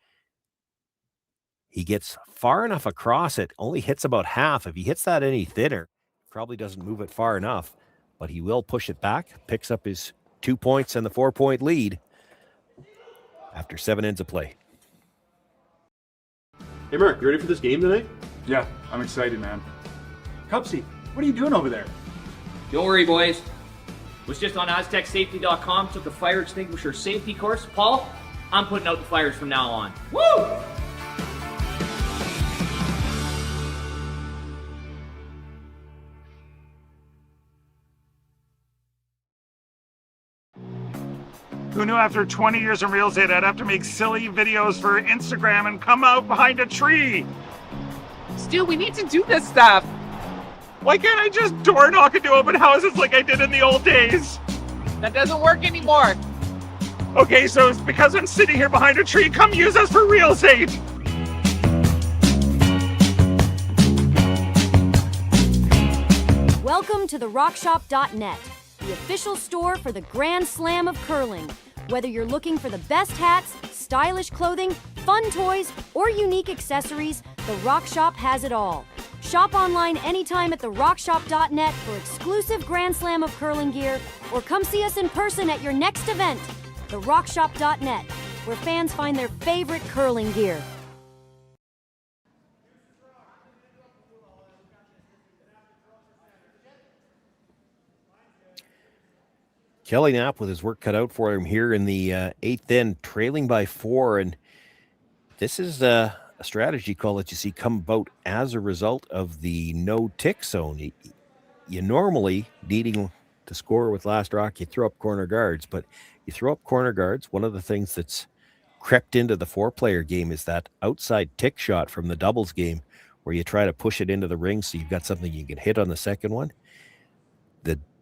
He gets far enough across it, only hits about half. If he hits that any thinner, probably doesn't move it far enough, but he will push it back, picks up his 2 points and the 4-point lead after 7 ends of play. Hey Mark, you ready for this game tonight? Yeah, I'm excited, man. Cupsy, what are you doing over there? Don't worry, boys. Was just on AztecSafety.com, took a fire extinguisher safety course. Paul, I'm putting out the fires from now on. Woo! Who knew after 20 years in real estate I'd have to make silly videos for Instagram and come out behind a tree? Stu, we need to do this stuff. Why can't I just door knock into open houses like I did in the old days? That doesn't work anymore. Okay, so it's because I'm sitting here behind a tree. Come use us for real estate. Welcome to the RockShop.net, the official store for the Grand Slam of curling. Whether you're looking for the best hats, stylish clothing, fun toys, or unique accessories, the Rock Shop has it all. Shop online anytime at therockshop.net for exclusive Grand Slam of curling gear, or come see us in person at your next event. Therockshop.net, where fans find their favorite curling gear. Kelly Knapp with his work cut out for him here in the 8th end, trailing by 4. And this is a strategy call that you see come about as a result of the no-tick zone. You normally, needing to score with last rock, you throw up corner guards. But you throw up corner guards, one of the things that's crept into the 4-player game is that outside tick shot from the doubles game where you try to push it into the ring so you've got something you can hit on the second one.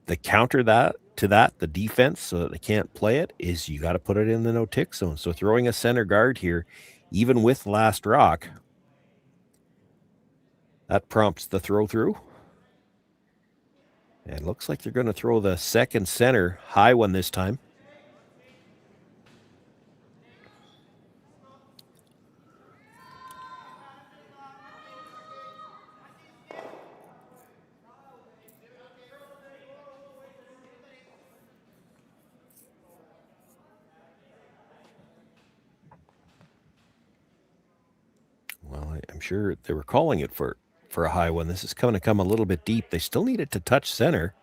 The counter to that, the defense, so that they can't play it, is you got to put it in the no-tick zone. So throwing a center guard here, even with last rock, that prompts the throw through. And looks like they're going to throw the second center high one this time. I'm sure they were calling it for a high one. This is going to come a little bit deep. They still need it to touch center.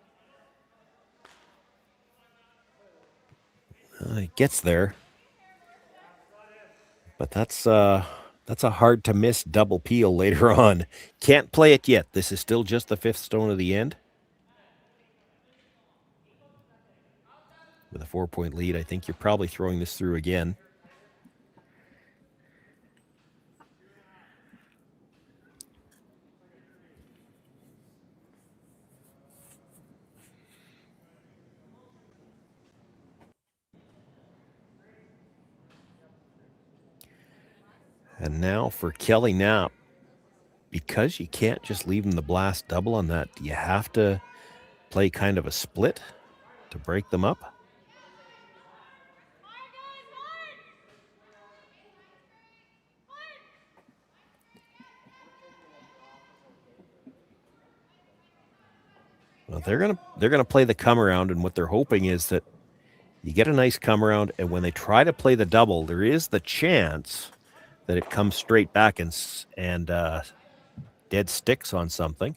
It gets there. But that's a hard to miss double peel later on. Can't play it yet. This is still just the 5th stone of the end. With a 4-point lead, I think you're probably throwing this through again. And now for Kelly Knapp, because you can't just leave him the blast double on that, do you have to play kind of a split to break them up? Well, they're gonna play the come around, and what they're hoping is that you get a nice come around, and when they try to play the double, there is the chance that it comes straight back and dead sticks on something.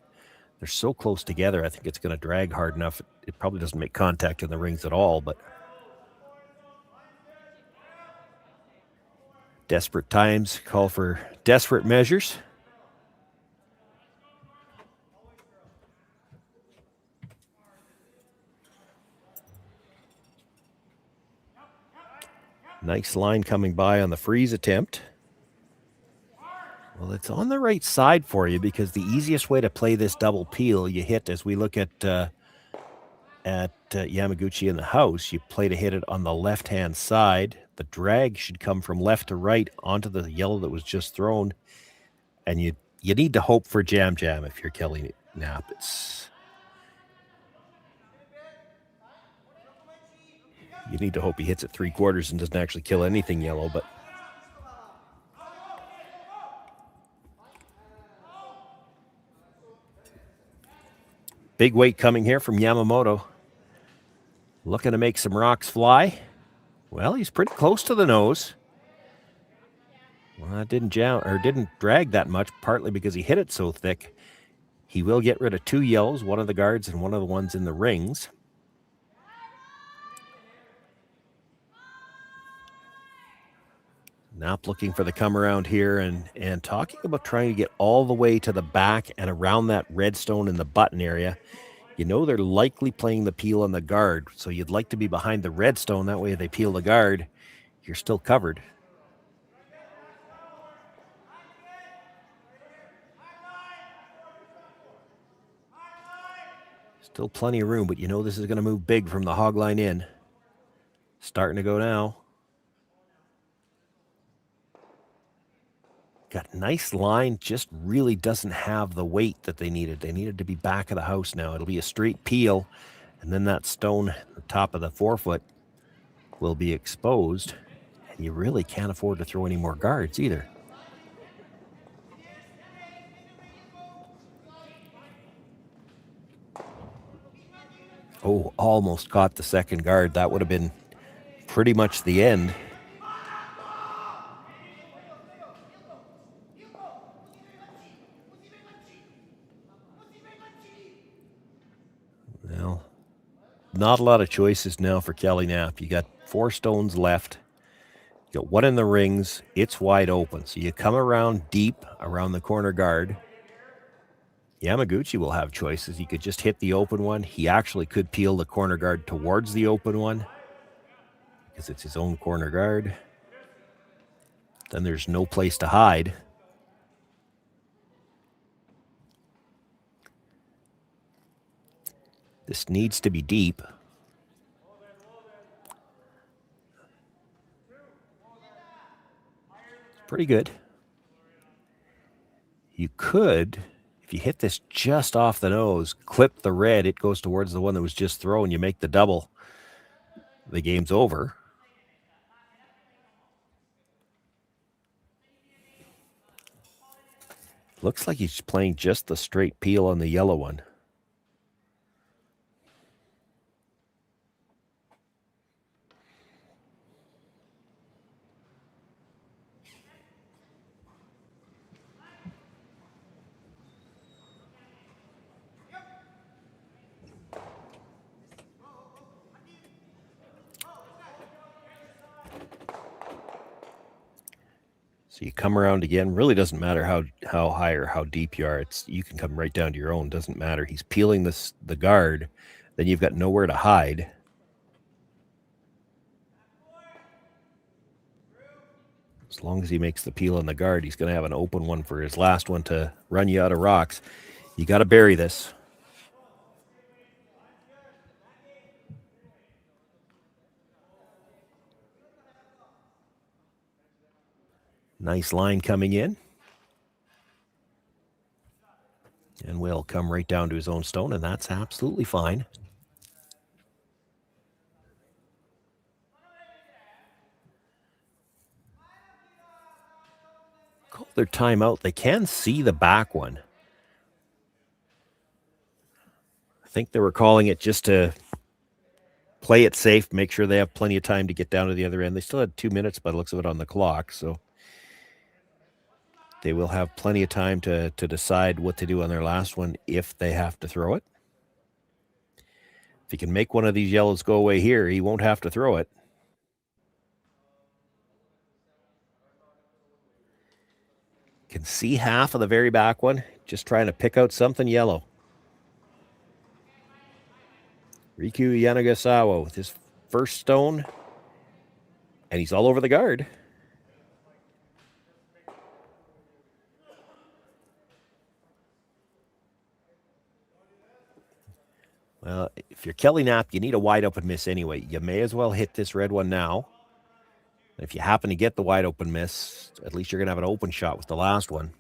They're so close together, I think it's going to drag hard enough. It probably doesn't make contact in the rings at all, but desperate times call for desperate measures. Nice line coming by on the freeze attempt. Well, it's on the right side for you because the easiest way to play this double peel, you hit, as we look at Yamaguchi in the house, you play to hit it on the left-hand side. The drag should come from left to right onto the yellow that was just thrown. And you need to hope for jam if you're Kelly Knapp. You need to hope he hits it 3/4 and doesn't actually kill anything yellow, but big weight coming here from Yamamoto. Looking to make some rocks fly. Well, he's pretty close to the nose. Well, that didn't drag that much, partly because he hit it so thick. He will get rid of 2 yellows, one of the guards and one of the ones in the rings. Knapp looking for the come around here and talking about trying to get all the way to the back and around that red stone in the button area. You know they're likely playing the peel on the guard, so you'd like to be behind the red stone. That way if they peel the guard, you're still covered. Still plenty of room, but you know this is going to move big from the hog line in. Starting to go now. Got nice line, just really doesn't have the weight that they needed. They needed to be back of the house now. It'll be a straight peel, and then that stone at the top of the 4-foot will be exposed. And you really can't afford to throw any more guards either. Oh, almost caught the second guard. That would have been pretty much the end. Well, not a lot of choices now for Kelly Knapp. You got 4 stones left. You got 1 in the rings. It's wide open. So you come around deep around the corner guard. Yamaguchi will have choices. He could just hit the open one. He actually could peel the corner guard towards the open one because it's his own corner guard. Then there's no place to hide. This needs to be deep. It's pretty good. You could, if you hit this just off the nose, clip the red, it goes towards the one that was just thrown, you make the double. The game's over. Looks like he's playing just the straight peel on the yellow one. So you come around again. Really doesn't matter how high or how deep you are. You can come right down to your own. Doesn't matter. He's peeling the guard. Then you've got nowhere to hide. As long as he makes the peel on the guard, he's going to have an open one for his last one to run you out of rocks. You got to bury this. Nice line coming in. And will come right down to his own stone, and that's absolutely fine. Call their timeout. They can see the back one. I think they were calling it just to play it safe, make sure they have plenty of time to get down to the other end. They still had 2 minutes by the looks of it on the clock, so they will have plenty of time to decide what to do on their last one if they have to throw it. If he can make one of these yellows go away here, he won't have to throw it. Can see half of the very back one, just trying to pick out something yellow. Riku Yamaguchi with his first stone, and he's all over the guard. Well, if you're Kelly Knapp, you need a wide open miss anyway. You may as well hit this red one now. And if you happen to get the wide open miss, at least you're going to have an open shot with the last one.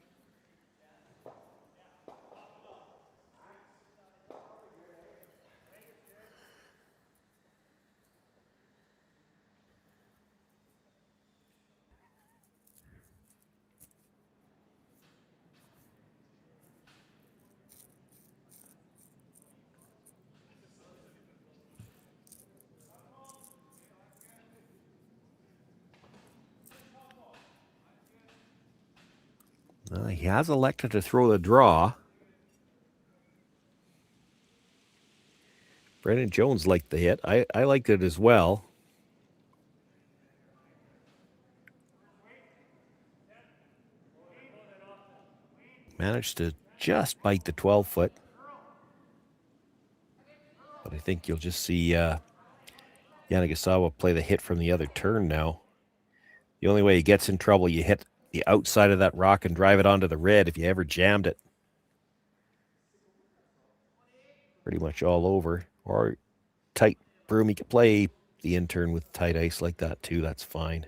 He has elected to throw the draw. Brendan Jones liked the hit. I liked it as well. Managed to just bite the 12-foot. But I think you'll just see Yamaguchi play the hit from the other turn now. The only way he gets in trouble, you hit the outside of that rock and drive it onto the red if you ever jammed it. Pretty much all over. Or tight broom. You can play the in turn with tight ice like that too. That's fine.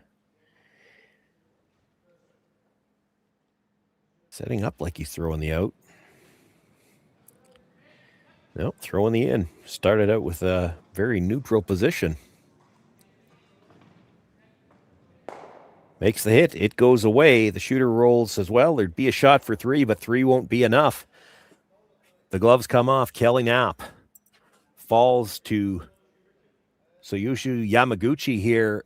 Setting up like he's throwing the out. Nope, throwing the in. Started out with a very neutral position. Makes the hit. It goes away. The shooter rolls as well. There'd be a shot for 3, but 3 won't be enough. The gloves come off. Kelly Knapp falls to Tsuyoshi Yamaguchi here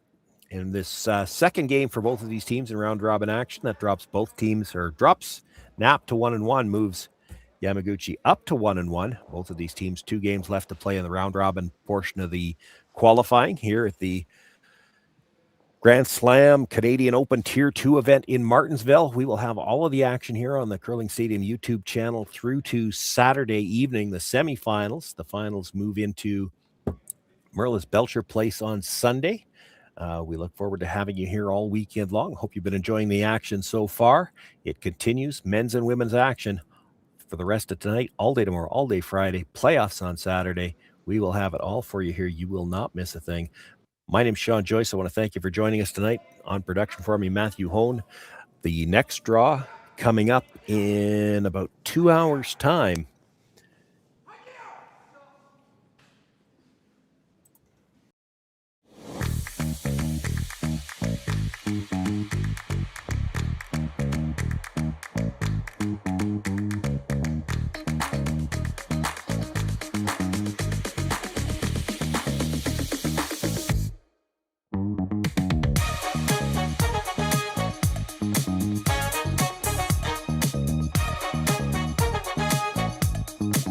in this second game for both of these teams in round robin action. That drops both teams, or drops Knapp to 1-1, moves Yamaguchi up to 1-1. Both of these teams 2 games left to play in the round robin portion of the qualifying here at the Grand Slam Canadian Open Tier 2 event in Martensville. We will have all of the action here on the Curling Stadium YouTube channel through to Saturday evening, the semifinals. The finals move into Merlis Belcher Place on Sunday. We look forward to having you here all weekend long. Hope you've been enjoying the action so far. It continues, men's and women's action for the rest of tonight, all day tomorrow, all day Friday, playoffs on Saturday. We will have it all for you here. You will not miss a thing. My name's Sean Joyce. I want to thank you for joining us tonight. On production for me, Matthew Hone. The next draw coming up in about 2 hours' time.